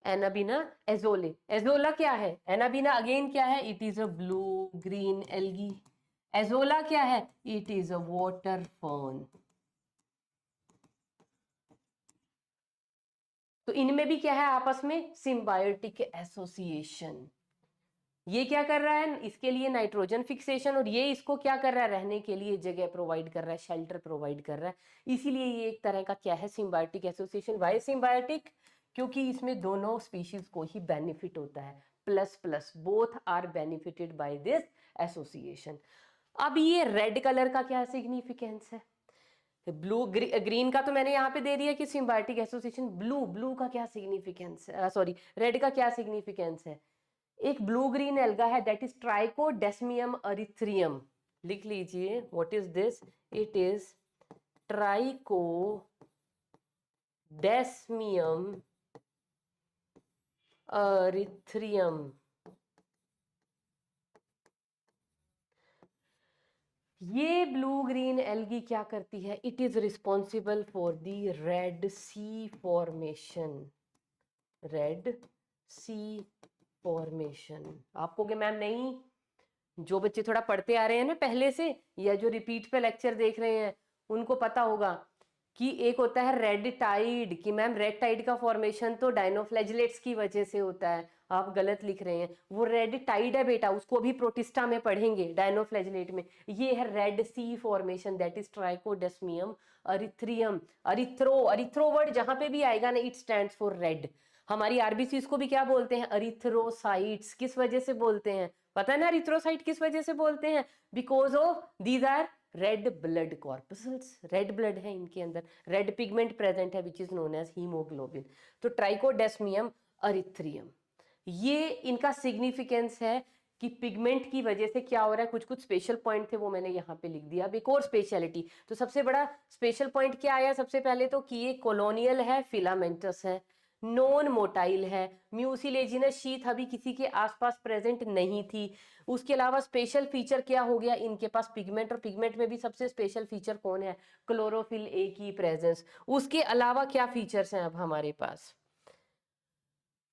Anabaena Azoulay. Azolla क्या है? एनाबीना अगेन क्या है? It is a blue green algae. Azolla क्या है? It is a water fern. तो इनमें भी क्या है आपस में? Symbiotic association. ये क्या कर रहा है? इसके लिए नाइट्रोजन फिक्सेशन, और ये इसको क्या कर रहा है? रहने के लिए जगह प्रोवाइड कर रहा है, शेल्टर प्रोवाइड कर रहा है। इसीलिए ये एक तरह का क्या है? Symbiotic association. Why symbiotic? क्योंकि इसमें दोनों स्पीशीज को ही बेनिफिट होता है, plus plus both are benefited by this association. अब ये रेड कलर का क्या सिग्निफिकेंस है? ब्लू ग्रीन का तो मैंने यहाँ पे दे दिया कि सिम्बायोटिक एसोसिएशन। ब्लू का क्या सिग्निफिकेंस है? सॉरी, रेड का क्या सिग्निफिकेंस है? एक ब्लू ग्रीन एल्गा है, दैट इज ट्राइकोडेस्मियम अरिथ्रियम। लिख लीजिए, what is this? It is Trichodesmium erythraeum. ये ब्लू ग्रीन एल्गी क्या करती है? It is responsible for the red sea formation. Red sea formation. आप कहोगे मैम नहीं, जो बच्चे थोड़ा पढ़ते आ रहे हैं ना पहले से, या जो रिपीट पे लेक्चर देख रहे हैं, उनको पता होगा कि एक होता है रेड टाइड। कि मैम रेड टाइड का फॉर्मेशन तो डायनोफ्लैजिलेट्स की वजह से होता है। आप गलत लिख रहे हैं, वो रेड टाइड है बेटा, उसको भी प्रोटिस्टा में पढ़ेंगे, डायनोफ्लैजिलेट में। ये है red sea formation, that is Trichodesmium erythraeum. Erythro word जहां पे भी आएगा ना, इट स्टैंड्स फॉर रेड। हमारी आरबीसी को भी क्या बोलते हैं? अरिथ्रोसाइट्स। किस वजह से बोलते हैं? पता है ना अरिथ्रोसाइट किस वजह से बोलते हैं? Because of these are red blood corpuscles. Red blood है इनके अंदर, रेड पिगमेंट प्रेजेंट है which is known as haemoglobin. तो ट्राइकोडेस्मियम अरिथ्रियम, ये इनका सिग्निफिकेंस है कि पिगमेंट की वजह से क्या हो रहा है। कुछ कुछ स्पेशल पॉइंट थे वो मैंने यहाँ पे लिख दिया। अब एक और स्पेशलिटी, तो सबसे बड़ा स्पेशल पॉइंट क्या आया? सबसे पहले तो कि ये कॉलोनियल है, फिलामेंटस है, नॉन मोटाइल है, म्यूसिलेजिनस शीथ अभी किसी के आसपास प्रेजेंट नहीं थी। उसके अलावा स्पेशल फीचर क्या हो गया? इनके पास पिगमेंट, और पिगमेंट में भी सबसे स्पेशल फीचर कौन है? क्लोरोफिल ए की प्रेजेंस। उसके अलावा क्या फीचर्स हैं अब हमारे पास?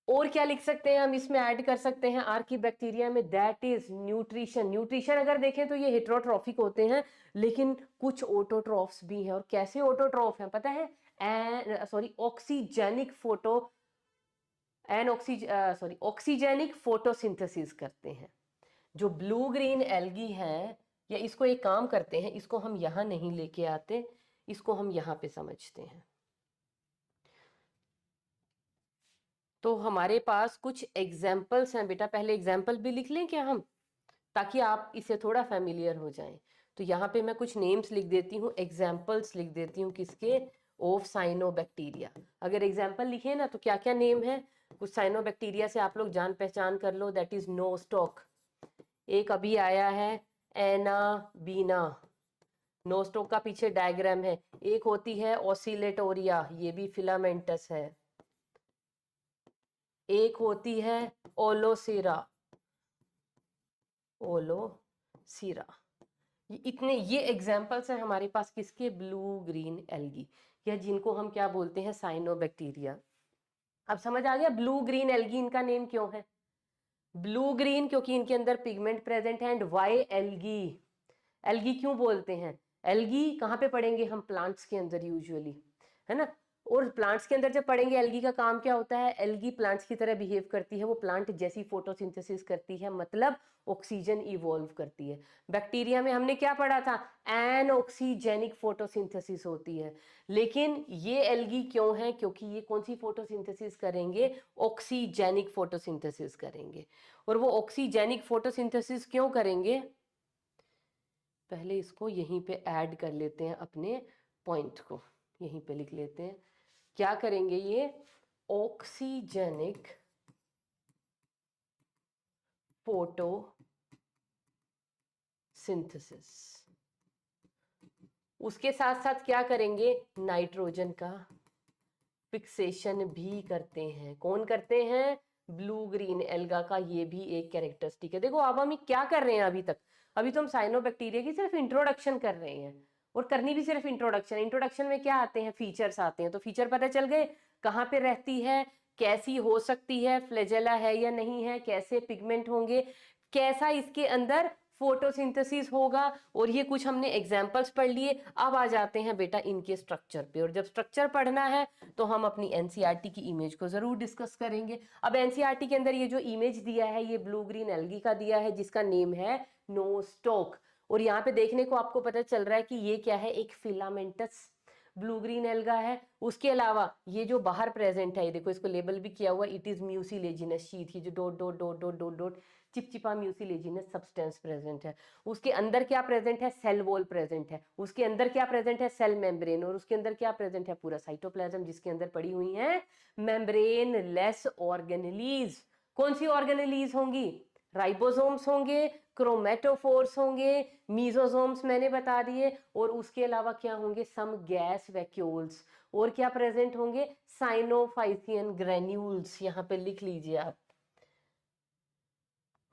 और क्या लिख सकते हैं हम इसमें? ऐड कर सकते हैं आर्की बैक्टीरिया में, दैट इज न्यूट्रिशन। न्यूट्रिशन अगर देखें तो ये हेट्रोट्रॉफिक होते हैं, लेकिन कुछ ऑटोट्रॉफ्स भी हैं। और कैसे ऑटोट्रॉफ हैं पता है? Sorry, oxygenic photo oxygenic photosynthesis करते हैं। जो ब्लू ग्रीन एल्गी है, या इसको एक काम करते हैं, इसको हम यहां नहीं लेके आते, इसको हम यहां पे समझते हैं। तो हमारे पास कुछ एग्जाम्पल्स हैं बेटा, पहले एग्जाम्पल भी लिख लें क्या हम, ताकि आप इससे थोड़ा फेमिलियर हो जाएं। तो यहाँ पे मैं कुछ नेम्स लिख देती हूँ, एग्जाम्पल्स लिख देती हूँ, किसके, ऑफ साइनोबैक्टीरिया। अगर एग्जाम्पल लिखे ना तो क्या क्या नेम है, कुछ साइनोबैक्टीरिया से आप लोग जान पहचान कर लो, दैट इज नोस्टॉक। एक अभी आया है एनाबीना, नोस्टॉक का पीछे डायग्राम है। एक होती है ओसिलेटोरिया, ये भी फिलामेंटस है। एक होती है ओलोसीरा, ओलोसीरा। ये एग्जाम्पल्स हैं हमारे पास किसके, ब्लू ग्रीन एल्गी, या जिनको हम क्या बोलते हैं, साइनोबैक्टीरिया। अब समझ आ गया ब्लू ग्रीन एल्गी इनका नेम क्यों है। ब्लू ग्रीन क्योंकि इनके अंदर पिगमेंट प्रेजेंट है, एंड वाई एल्गी, एल्गी क्यों बोलते हैं, एल्गी कहाँ पे पढ़ेंगे हम, प्लांट्स के अंदर यूजुअली, है ना। और प्लांट्स के अंदर जब पढ़ेंगे एल्गी का काम क्या होता है, एल्गी प्लांट्स की तरह बिहेव करती है, वो प्लांट जैसी फोटोसिंथेसिस करती है, मतलब ऑक्सीजन इवॉल्व करती है। बैक्टीरिया में हमने क्या पढ़ा था, एनऑक्सीजेनिक फोटोसिंथेसिस होती है। लेकिन ये एल्गी क्यों है, क्योंकि ये कौन सी फोटोसिंथेसिस करेंगे, ऑक्सीजेनिक फोटोसिंथेसिस करेंगे। और वो ऑक्सीजेनिक फोटोसिंथेसिस क्यों करेंगे, पहले इसको यहीं पे ऐड कर लेते हैं, अपने पॉइंट को यहीं पे लिख लेते हैं। क्या करेंगे ये, ऑक्सीजेनिक फोटोसिंथेसिस। उसके साथ साथ क्या करेंगे, नाइट्रोजन का फिक्सेशन भी करते हैं। कौन करते हैं, ब्लू ग्रीन एल्गा का ये भी एक कैरेक्टरिस्टिक है। देखो अब हम क्या कर रहे हैं, अभी तो हम साइनोबैक्टीरिया की सिर्फ इंट्रोडक्शन कर रहे हैं, और करनी भी सिर्फ इंट्रोडक्शन। इंट्रोडक्शन में क्या आते हैं, फीचर्स आते हैं। तो फीचर पता चल गए, कहाँ पे रहती है, कैसी हो सकती है, फ्लैजेला है या नहीं है, कैसे पिगमेंट होंगे, कैसा इसके अंदर फोटोसिंथेसिस होगा, और ये कुछ हमने एग्जांपल्स पढ़ लिए। अब आ जाते हैं बेटा इनके स्ट्रक्चर पे, और जब स्ट्रक्चर पढ़ना है तो हम अपनी एनसीईआरटी की इमेज को जरूर डिस्कस करेंगे। अब एनसीईआरटी के अंदर ये जो इमेज दिया है, ये ब्लू ग्रीन एल्गी का दिया है, जिसका नेम है नोस्टॉक। और यहाँ पे देखने को आपको पता चल रहा है कि ये क्या है, एक फिलामेंटस ब्लू ग्रीन एल्गा है। उसके अलावा ये जो बाहर प्रेजेंट है, ये देखो इसको लेबल भी किया हुआ, इट इज म्यूसिलेजिनस शीथ, ये जो dot dot dot dot dot dot चिपचिपा म्यूसिलेजिनस सब्सटेंस प्रेजेंट है। उसके अंदर क्या प्रेजेंट है, सेल वॉल प्रेजेंट है। उसके अंदर क्या प्रेजेंट है, सेल मेम्ब्रेन। और उसके अंदर क्या प्रेजेंट है, पूरा साइटोप्लाज्म, जिसके अंदर पड़ी हुई है मेम्ब्रेन लेस ऑर्गेनेलीज। कौन सी ऑर्गेनेलीज होंगी, राइबोसोम्स होंगे, क्रोमेटोफोर्स होंगे, मीजोसोम्स मैंने बता दिए। और उसके अलावा क्या होंगे, सम गैस वैक्यूल्स। और क्या प्रेजेंट होंगे, साइनोफाइसियन ग्रेन्यूल्स। यहाँ पे लिख लीजिए आप।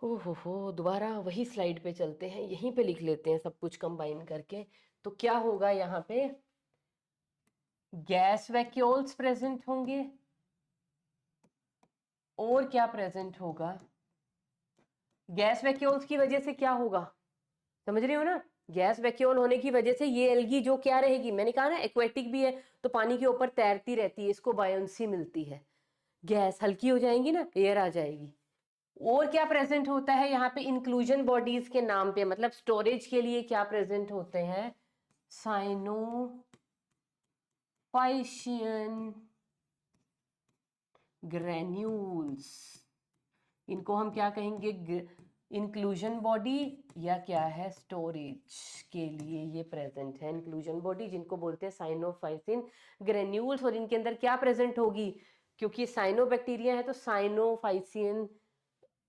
हो दोबारा वही स्लाइड पे चलते हैं, यहीं पे लिख लेते हैं सब कुछ कंबाइन करके। तो क्या होगा, यहाँ पे गैस वैक्यूल्स प्रेजेंट होंगे, और क्या प्रेजेंट होगा, गैस वैक्यूल्स की वजह से क्या होगा, समझ रहे हो ना। गैस वैक्यूल होने की वजह से ये एल्गी जो क्या रहेगी, मैंने कहा ना एक्वेटिक भी है, तो पानी के ऊपर तैरती रहती है, इसको बायोन्सी मिलती है। गैस हल्की हो जाएंगी ना, एयर आ जाएगी। और क्या प्रेजेंट होता है यहाँ पे, इंक्लूजन बॉडीज के नाम पे, मतलब स्टोरेज के लिए क्या प्रेजेंट होते हैं, साइनोफाइशियन ग्रेन्यूल्स। इनको हम क्या कहेंगे, इंक्लूजन बॉडी, या क्या है, स्टोरेज के लिए ये प्रेजेंट है। इंक्लूजन बॉडी जिनको बोलते हैं साइनोफाइसिन ग्रेन्यूल्स। और इनके अंदर क्या प्रेजेंट होगी, क्योंकि साइनोबैक्टीरिया है तो साइनोफाइसिन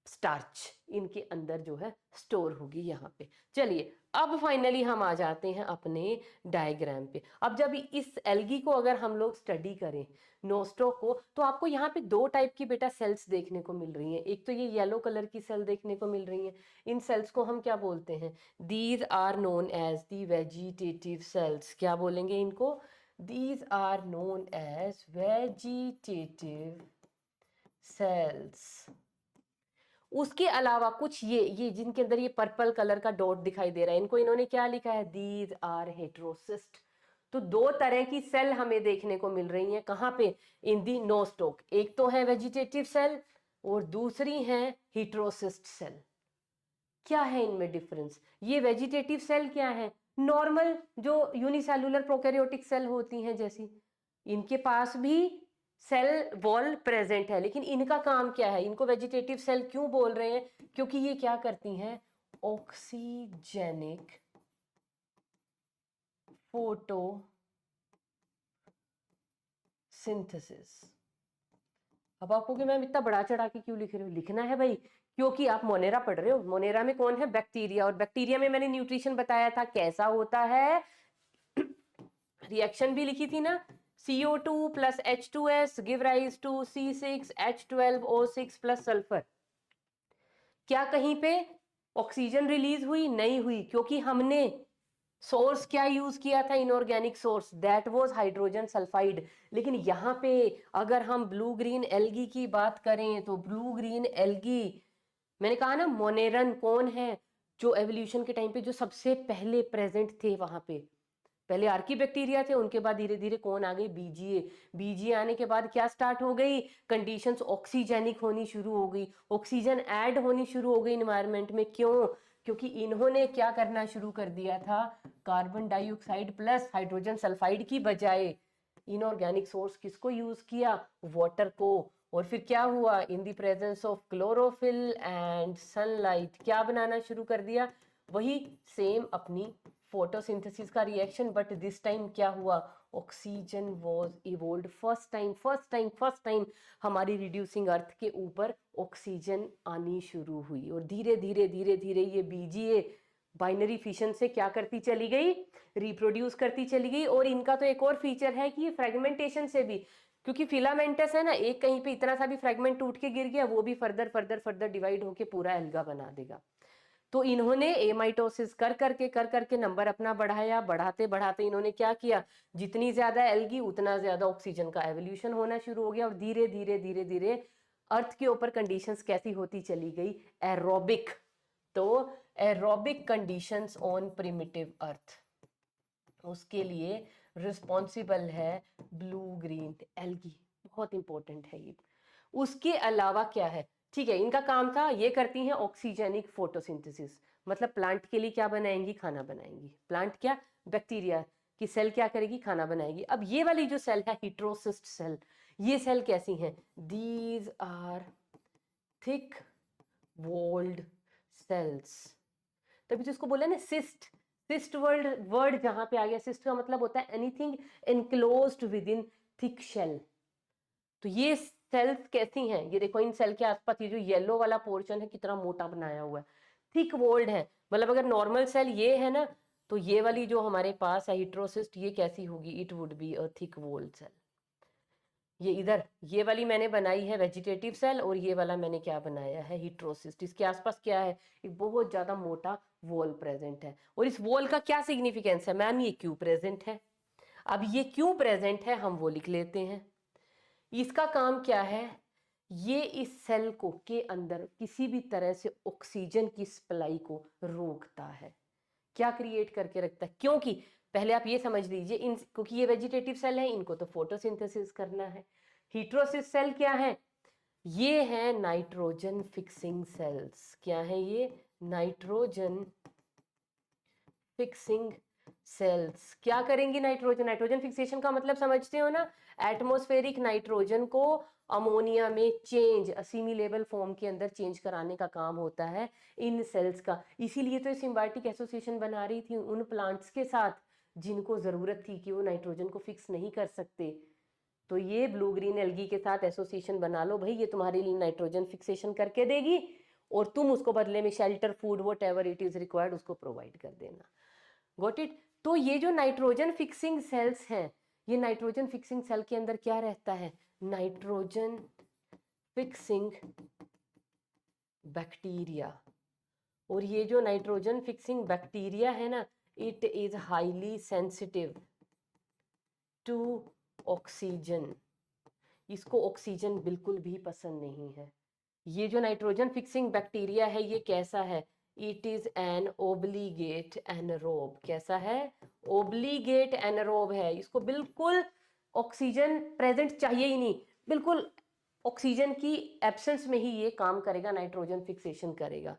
स्टार्च इनके अंदर जो है स्टोर होगी यहाँ पे। चलिए अब फाइनली हम आ जाते हैं अपने डायग्राम पे। अब जब इस एल्गी को अगर हम लोग स्टडी करें, नोस्टॉक को, तो आपको यहाँ पे दो टाइप की बेटा सेल्स देखने को मिल रही हैं। एक तो ये येलो कलर की सेल देखने को मिल रही है, इन सेल्स को हम क्या बोलते हैं, these are known as the vegetative cells. क्या बोलेंगे इनको, these are known as vegetative cells. उसके अलावा कुछ ये जिनके अंदर ये पर्पल कलर का डॉट दिखाई दे रहा है, इनको इन्होंने क्या लिखा है, दीज आर हेटेरोसिस्ट। तो दो तरह की सेल हमें देखने को मिल रही हैं, कहाँ पे, इन दी नोस्टॉक। एक तो है वेजिटेटिव सेल और दूसरी है हेटेरोसिस्ट सेल। क्या है इनमें डिफरेंस? ये वेजिटेटिव सेल क्या है, नॉर्मल जो यूनिसेलुलर प्रोकैरियोटिक सेल होती हैं जैसी, इनके पास भी सेल वॉल प्रेजेंट है, लेकिन इनका काम क्या है, इनको वेजिटेटिव सेल क्यों बोल रहे हैं, क्योंकि ये क्या करती हैं, ऑक्सीजेनिक फोटोसिंथेसिस। अब आपको कि मैम इतना बड़ा चढ़ा के क्यों लिख रहे हो, लिखना है भाई, क्योंकि आप मोनेरा पढ़ रहे हो। मोनेरा में कौन है, बैक्टीरिया, और बैक्टीरिया में मैंने न्यूट्रिशन बताया था कैसा होता है, रिएक्शन भी लिखी थी ना, CO2 plus H2S give rise to C6H12O6 plus sulphur. क्या कहीं पे ऑक्सीजन रिलीज हुई? नहीं हुई, क्योंकि हमने सोर्स क्या यूज किया था, inorganic source, that was hydrogen sulphide. लेकिन यहाँ पे अगर हम ब्लू ग्रीन एल्गी की बात करें तो ब्लू ग्रीन एल्गी, मैंने कहा ना मोनेरन कौन है, जो एवोल्यूशन के टाइम पे जो सबसे पहले प्रेजेंट थे वहां पे, पहले आर्की बैक्टीरिया थे, उनके बाद धीरे धीरे कौन आ गई, बीजीए। बीजीए आने के बाद क्या स्टार्ट हो गई, कंडीशंस ऑक्सीजेनिक होनी शुरू हो गई, ऑक्सीजन ऐड होनी शुरू हो गई इन्वायरमेंट में। क्यों? क्योंकि इन्होंने क्या करना शुरू कर दिया था, carbon dioxide plus hydrogen sulphide की बजाय इनऑर्गेनिक सोर्स किसको यूज किया, वाटर को। और फिर क्या हुआ, in the presence of chlorophyll and sunlight क्या बनाना शुरू कर दिया, वही सेम अपनी फोटोसिंथेसिस का रिएक्शन, बट दिस टाइम क्या हुआ, ऑक्सीजन वाज इवोल्व्ड फर्स्ट टाइम हमारी रिड्यूसिंग अर्थ के ऊपर ऑक्सीजन आनी शुरू हुई। और धीरे धीरे धीरे धीरे ये बीजीए बाइनरी फिशन से क्या करती चली गई, रिप्रोड्यूस करती चली गई। और इनका तो एक और फीचर है कि ये फ्रेगमेंटेशन से भी, क्योंकि फिलामेंटस है ना, एक कहीं पे इतना सा भी फ्रेगमेंट टूट के गिर गया, वो भी फर्दर फर्दर फर्दर डिवाइड होके पूरा एल्गा बना देगा। तो इन्होंने एमाइटोसिस कर करके नंबर अपना बढ़ाया, बढ़ाते बढ़ाते इन्होंने क्या किया, जितनी ज्यादा एल्गी उतना ज्यादा ऑक्सीजन का एवोल्यूशन होना शुरू हो गया। और धीरे धीरे धीरे धीरे अर्थ के ऊपर कंडीशंस कैसी होती चली गई, एरोबिक। तो एरोबिक कंडीशंस ऑन प्रिमिटिव अर्थ, उसके लिए रिस्पॉन्सिबल है ब्लू ग्रीन एल्गी, बहुत इंपॉर्टेंट है ये। उसके अलावा क्या है, ठीक है, इनका काम था, ये करती हैं ऑक्सीजेनिक फोटोसिंथेसिस, मतलब प्लांट के लिए क्या बनाएंगी, खाना बनाएंगी। प्लांट क्या, बैक्टीरिया की सेल क्या करेगी, खाना बनाएगी। अब ये वाली जो सेल है हेटेरोसिस्ट सेल, ये सेल कैसी हैं, these are thick walled cells. तभी तो इसको बोला ना सिस्ट, सिस्ट वर्ड जहां पे आ गया, सिस्ट का मतलब होता है anything enclosed within thick shell. तो ये सेल्स कैसी हैं, ये देखो इन सेल के आसपास ये जो येलो वाला पोर्शन है कितना मोटा बनाया हुआ है, थिक वॉल्ड है। मतलब अगर नॉर्मल सेल ये है ना, तो ये वाली जो हमारे पास है हेटेरोसिस्ट, ये कैसी होगी, it would be a thick walled cell. ये इधर ये वाली मैंने बनाई है वेजिटेटिव सेल, और ये वाला मैंने क्या बनाया है, हेटेरोसिस्ट। इसके आसपास क्या है, एक बहुत ज्यादा मोटा वॉल प्रेजेंट है। और इस वॉल का क्या सिग्निफिकेंस है मैम, ये क्यों प्रेजेंट है, अब ये क्यों प्रेजेंट है हम वो लिख लेते हैं। इसका काम क्या है, ये इस सेल को के अंदर किसी भी तरह से ऑक्सीजन की सप्लाई को रोकता है, क्या क्रिएट करके रखता है, क्योंकि पहले आप ये समझ लीजिए, इन क्योंकि ये वेजिटेटिव सेल है, इनको तो फोटोसिंथेसिस करना है। हेटेरोसिस सेल क्या है, ये है नाइट्रोजन फिक्सिंग सेल्स। क्या है ये, नाइट्रोजन फिक्सिंग सेल्स। क्या करेंगी नाइट्रोजन, नाइट्रोजन फिक्सेशन का मतलब समझते हो ना, एटमॉस्फेरिक नाइट्रोजन को अमोनिया में चेंज, असिमिलेबल फॉर्म के अंदर चेंज कराने का काम होता है इन सेल्स का। इसीलिए तो सिम्बायोटिक एसोसिएशन बना रही थी उन प्लांट्स के साथ जिनको जरूरत थी कि वो नाइट्रोजन को फिक्स नहीं कर सकते। तो ये ब्लू ग्रीन एल्गी के साथ एसोसिएशन बना लो भाई, ये तुम्हारे लिए नाइट्रोजन फिक्सेशन करके देगी, और तुम उसको बदले में shelter, food, what ever it is required उसको प्रोवाइड कर देना। Got it. तो ये जो नाइट्रोजन फिक्सिंग सेल्स हैं, ये नाइट्रोजन फिक्सिंग सेल के अंदर क्या रहता है, नाइट्रोजन फिक्सिंग बैक्टीरिया। और ये जो नाइट्रोजन फिक्सिंग बैक्टीरिया है ना, it is highly sensitive to oxygen, इसको ऑक्सीजन बिल्कुल भी पसंद नहीं है। ये जो नाइट्रोजन फिक्सिंग बैक्टीरिया है ये कैसा है, इट इज एन ओब्लीगेट एनारोब। कैसा है? ओब्लीगेट एनारोब है। इसको बिल्कुल ऑक्सीजन प्रेजेंट चाहिए ही नहीं, बिल्कुल ऑक्सीजन की एब्सेंस में ही ये काम करेगा, नाइट्रोजन फिक्सेशन करेगा।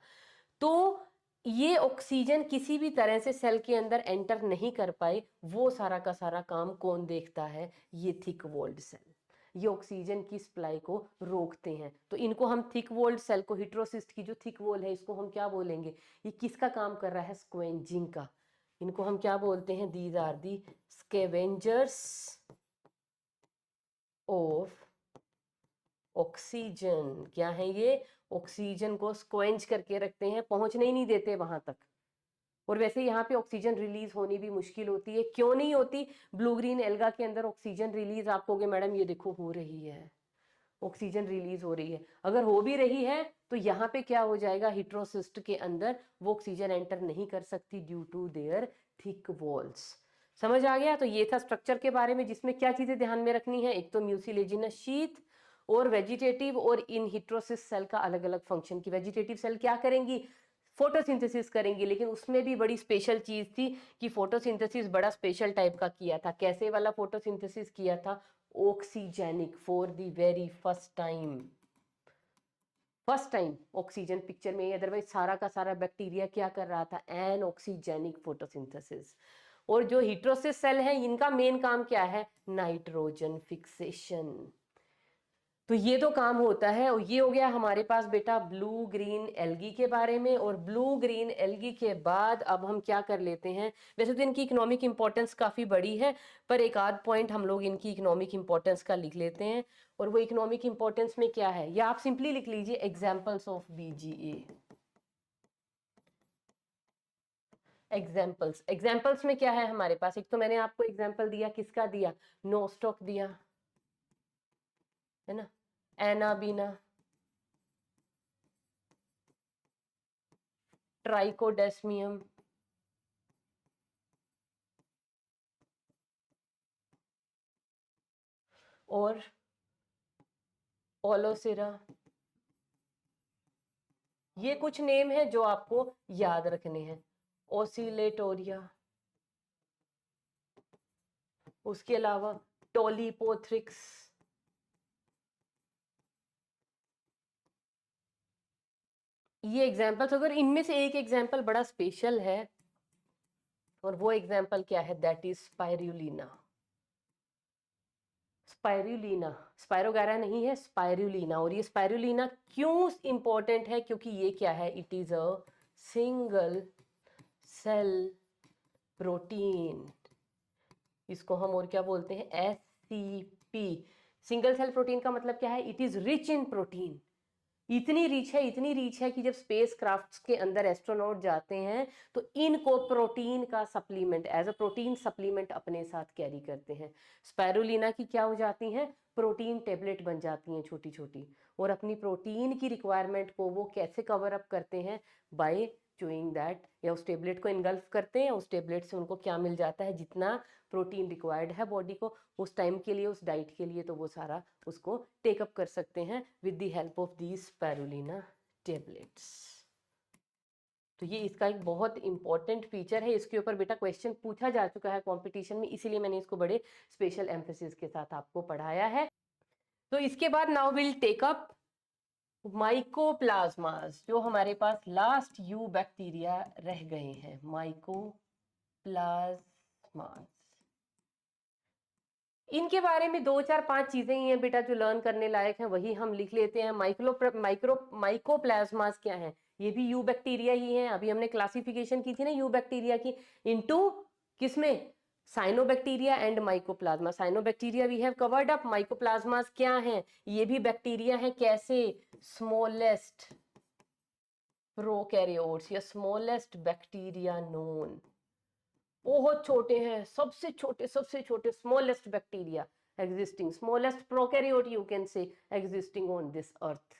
तो ये ऑक्सीजन किसी भी तरह से सेल के अंदर एंटर नहीं कर पाए, वो सारा का सारा काम कौन देखता है? ये थिक वॉल्ड सेल। ये ऑक्सीजन की सप्लाई को रोकते हैं। तो इनको हम थिक वॉल्ड सेल को, हिट्रोसिस्ट की जो थिक वॉल है, इसको हम क्या बोलेंगे? ये किसका काम कर रहा है? स्क्वेंजिंग का। इनको हम क्या बोलते हैं? These are the scavengers of oxygen. क्या है ये? ऑक्सीजन को स्क्वेंच करके रखते हैं, पहुंचने ही नहीं देते वहां तक। और वैसे यहाँ पे ऑक्सीजन रिलीज होनी भी मुश्किल होती है। क्यों नहीं होती? ब्लू ग्रीन एल्गा के अंदर ऑक्सीजन रिलीज, आप कहोगे मैडम ये देखो हो रही है, ऑक्सीजन रिलीज हो रही है। अगर हो भी रही है तो यहाँ पे क्या हो जाएगा? हिट्रोसिस्ट के अंदर वो ऑक्सीजन एंटर नहीं कर सकती due to their thick walls. समझ आ गया? तो ये था स्ट्रक्चर के बारे में, जिसमें क्या चीजें ध्यान में रखनी है। एक तो म्यूसिलेजिनस शीथ, और वेजिटेटिव और इन हिट्रोसिस सेल का अलग अलग फंक्शन। की वेजिटेटिव सेल क्या करेंगी? फोटोसिंथेसिस करेंगी। लेकिन उसमें भी बड़ी स्पेशल चीज थी कि फोटोसिंथेसिस बड़ा स्पेशल टाइप का किया था। कैसे वाला फोटोसिंथेसिस किया था? Oxygenic, for the very first time. First time oxygen picture में। अदरवाइज सारा का सारा बैक्टीरिया क्या कर रहा था? Anoxygenic photosynthesis. और जो हिट्रोसिस सेल है, इनका मेन काम क्या है? Nitrogen fixation. तो ये तो काम होता है। और ये हो गया हमारे पास बेटा ब्लू ग्रीन एल्गी के बारे में। और ब्लू ग्रीन एल्गी के बाद अब हम क्या कर लेते हैं? वैसे तो इनकी इकोनॉमिक इंपॉर्टेंस काफी बड़ी है, पर एक आध पॉइंट हम लोग इनकी इकोनॉमिक इंपॉर्टेंस का लिख लेते हैं। और वो इकोनॉमिक इंपॉर्टेंस में क्या है, या आप सिंपली लिख लीजिए examples of BGA. Examples, examples में क्या है हमारे पास? एक तो मैंने आपको एग्जाम्पल दिया, किसका दिया? नोस्टॉक दिया है ना, एनाबीना, ट्राइकोडेस्मियम, और ओलोसिरा। ये कुछ नेम है जो आपको याद रखने हैं। ओसिलेटोरिया, उसके अलावा टोलीपोथ्रिक्स। ये एग्जाम्पल्स, अगर इनमें से एक एग्जाम्पल बड़ा स्पेशल है, और वो एग्जाम्पल क्या है? That is spirulina. Spirulina, spirogyra नहीं है, स्पाइरुलिना। और ये स्पाइरुलिना क्यों इंपॉर्टेंट है? क्योंकि ये क्या है? It is a single cell protein. इसको हम और क्या बोलते हैं? SCP। सिंगल सेल प्रोटीन का मतलब क्या है? It is rich in protein. इतनी रिच है, इतनी रिच है कि जब स्पेस क्राफ्ट्स के अंदर एस्ट्रोनॉट जाते हैं तो इनको प्रोटीन का supplement, as a protein supplement अपने साथ कैरी करते हैं। स्पाइरुलिना की क्या हो जाती हैं? प्रोटीन टेबलेट बन जाती हैं छोटी छोटी। और अपनी प्रोटीन की रिक्वायरमेंट को वो कैसे कवर अप करते हैं? बाय चूइंग दैट, या उस टेबलेट को इनगल्फ करते हैं। उस टेबलेट से उनको क्या मिल जाता है? जितना प्रोटीन रिक्वायर्ड है बॉडी को उस टाइम के लिए, उस डाइट के लिए, तो वो सारा उसको टेकअप कर सकते हैं with the help of these spirulina tablets. तो ये इसका एक बहुत इंपॉर्टेंट फीचर है। इसके ऊपर बेटा क्वेश्चन पूछा जा चुका है कंपटीशन में, इसीलिए मैंने इसको बड़े स्पेशल एम्फेसिस के साथ आपको पढ़ाया है। तो इसके बाद नाउ विल टेक अप माइकोप्लाज्मास, जो हमारे पास लास्ट यू बैक्टीरिया रह गए हैं। माइकोप्लाज्मास, इनके बारे में 2 4 5 चीजें ही हैं बेटा जो लर्न करने लायक हैं, वही हम लिख लेते हैं। माइकोप्लाज्मास क्या है? ये भी यू बैक्टीरिया ही है। अभी हमने क्लासिफिकेशन की थी ना यू बैक्टीरिया की, इनटू किसमें? Cyanobacteria and mycoplasma. Cyanobacteria we have covered up. Mycoplasmas क्या है? ये भी बैक्टीरिया है। कैसे? स्मॉलेस्ट प्रोकैरियोट्स या स्मॉलेस्ट बैक्टीरिया नोन। बहुत छोटे हैं, सबसे छोटे smallest bacteria existing, smallest prokaryote you can say existing on this earth.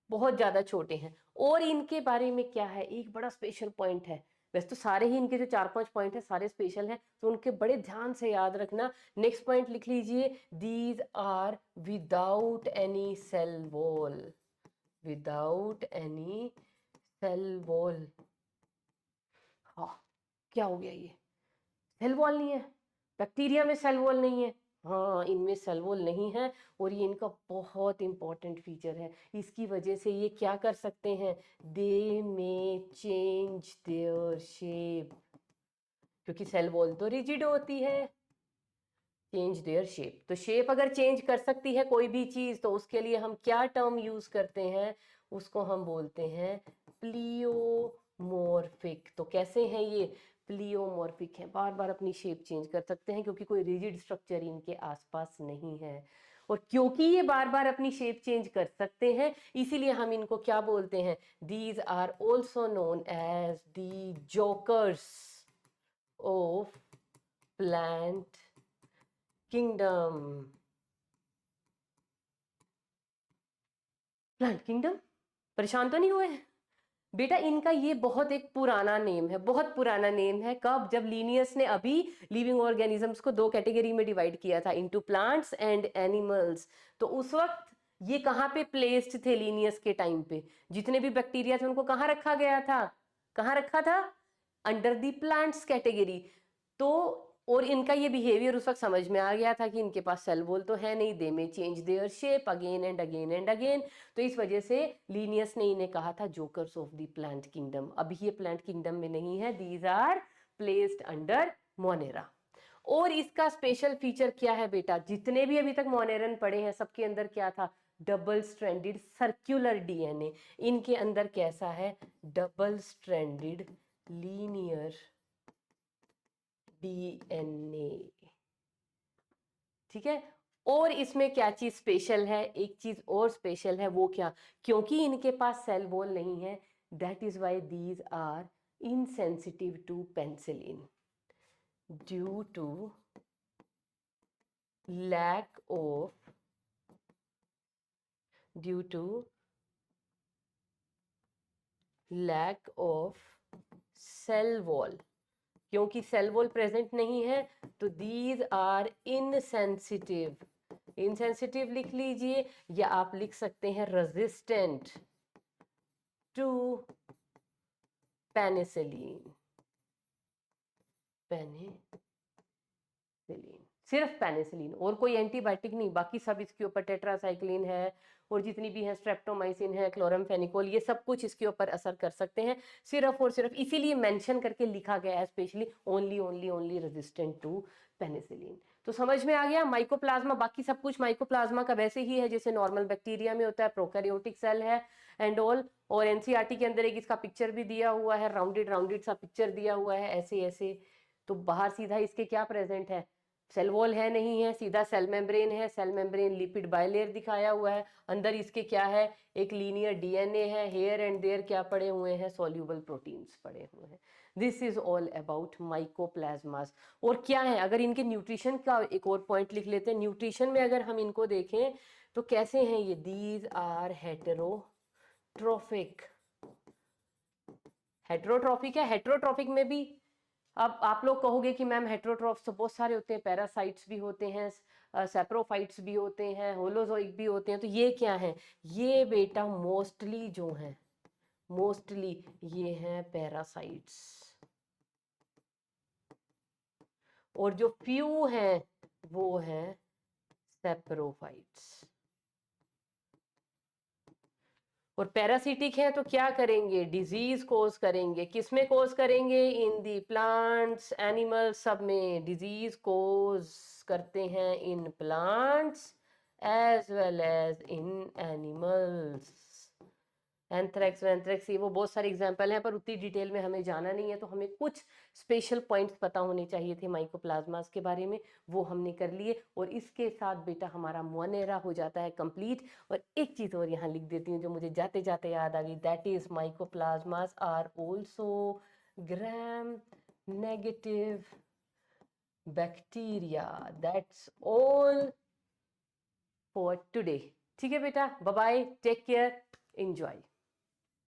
बहुत ज्यादा छोटे हैं। और इनके बारे में क्या है? एक बड़ा स्पेशल पॉइंट है। वैसे तो सारे ही इनके जो 4 5 पॉइंट है सारे स्पेशल हैं, तो उनके बड़े ध्यान से याद रखना। नेक्स्ट पॉइंट लिख लीजिए, these are without any cell wall. Without any cell wall, हाँ क्या हो गया ये, सेल वॉल नहीं है, बैक्टीरिया में सेल वॉल नहीं है, हाँ इनमें सेल वॉल नहीं है, और ये इनका बहुत इंपॉर्टेंट फीचर है। इसकी वजह से ये क्या कर सकते हैं, दे मे चेंज देयर शेप, क्योंकि सेल वॉल तो रिजिड होती है, चेंज देयर शेप, तो शेप अगर चेंज कर सकती है कोई भी चीज, तो उसके लिए हम क्या टर्म यूज करते हैं, उसको हम बोलते हैं प्लियोमॉर्फिक। तो कैसे हैं ये, प्लियोमॉर्फिक है, बार बार अपनी शेप चेंज कर सकते हैं, क्योंकि कोई रिजिड स्ट्रक्चर इनके आसपास नहीं है, और क्योंकि ये बार बार अपनी शेप चेंज कर सकते हैं, इसीलिए हम इनको क्या बोलते हैं, these are also known as the jokers of plant kingdom. Plant kingdom, परेशान तो नहीं हुए बेटा, इनका ये बहुत एक पुराना नेम है, बहुत पुराना नेम है। कब, जब लीनियस ने अभी लिविंग ऑर्गेनिजम्स को दो कैटेगरी में डिवाइड किया था, इनटू प्लांट्स एंड एनिमल्स, तो उस वक्त ये कहाँ पे प्लेस्ड थे लीनियस के टाइम पे, जितने भी बैक्टीरिया थे उनको कहाँ रखा गया था, कहाँ रखा था, अंडर दी प्लांट्स कैटेगरी। तो और इनका ये बिहेवियर उस वक्त समझ में आ गया था कि इनके पास सेल वॉल तो है नहीं, they may change their shape again and again and again, तो इस वजह से लीनियस ने इन्हें कहा था jokers of the plant kingdom. अभी ये प्लांट किंगडम में नहीं है, these are placed under Monera. और इसका स्पेशल फीचर क्या है बेटा, जितने भी अभी तक मोनेरन पड़े हैं सबके अंदर क्या था, डबल स्ट्रैंडेड सर्कुलर डीएनए, इनके अंदर कैसा है, डबल स्ट्रैंडेड लीनियर डीएनए, ठीक है। और इसमें क्या चीज स्पेशल है, एक चीज और स्पेशल है, वो क्या, क्योंकि इनके पास सेल वॉल नहीं है, that is why these are insensitive to penicillin, due to lack of, due to lack of cell wall, क्योंकि सेल वॉल प्रेजेंट नहीं है, तो दीज आर इनसेंसिटिव, इनसेंसिटिव लिख लीजिए, या आप लिख सकते हैं रेजिस्टेंट टू पेनिसिलिन, पेनिसिलिन, सिर्फ पेनिसिलिन, और कोई एंटीबायोटिक नहीं, बाकी सब इसके ऊपर टेट्रासाइक्लिन है, और जितनी भी है स्ट्रेप्टोमाइसिन है, क्लोरमफेनिकोल, ये सब कुछ इसके ऊपर असर कर सकते हैं, सिर्फ और सिर्फ इसीलिए मेंशन करके लिखा गया है specially, only only only resistant to penicillin. तो समझ में आ गया, माइकोप्लाज्मा, बाकी सब कुछ माइकोप्लाज्मा का वैसे ही है जैसे नॉर्मल बैक्टीरिया में होता है, प्रोकैरियोटिक सेल है एंड ऑल। और एनसीईआरटी के अंदर एक इसका पिक्चर भी दिया हुआ है, राउंडेड राउंडेड सा पिक्चर दिया हुआ है, ऐसे ऐसे। तो बाहर सीधा इसके क्या प्रेजेंट है, सेल वॉल है नहीं है, सीधा सेल मेम्ब्रेन है, सेल मेम्ब्रेन लिपिड बायलेयर दिखाया हुआ है, अंदर इसके क्या है, एक लीनियर डीएनए है, हेयर एंड देयर क्या पड़े हुए हैं, सॉल्यूबल प्रोटीन्स पड़े हुए हैं। This is all about mycoplasmas. और क्या है, अगर इनके न्यूट्रिशन का एक और पॉइंट लिख लेते हैं, न्यूट्रिशन में अगर हम इनको देखें तो कैसे हैं ये, दीज आर हेटेरोट्रोफिक, हेटेरोट्रोफिक है, हेटेरोट्रोफिक में भी अब आप लोग कहोगे कि मैम हेटेरोट्रॉफ्स तो बहुत सारे होते हैं, पैरासाइट्स भी होते हैं, सेप्रोफाइट्स भी होते हैं, होलोजोइक भी होते हैं, तो ये क्या है, ये बेटा मोस्टली जो है, मोस्टली ये हैं पैरासाइट्स, और जो फ्यू हैं वो हैं सेप्रोफाइट्स। और पैरासिटिक है तो क्या करेंगे, डिजीज कोज करेंगे, किसमें कोज करेंगे, इन दी प्लांट्स एनिमल्स, सब में डिजीज कोज करते हैं, in plants as well as in animals. Anthrax वैंथ्रेक्स, ये वो बहुत सारे एग्जांपल हैं, पर उतनी डिटेल में हमें जाना नहीं है, तो हमें कुछ स्पेशल पॉइंट्स पता होने चाहिए थे माइकोप्लाज्मास के बारे में, वो हमने कर लिए। और इसके साथ बेटा हमारा मोनेरा हो जाता है कंप्लीट। और एक चीज़ और यहाँ लिख देती हूँ जो मुझे जाते जाते याद आ गई, that is mycoplasmas are also gram negative bacteria. That's all for today. ठीक है बेटा, bye bye, take care, enjoy.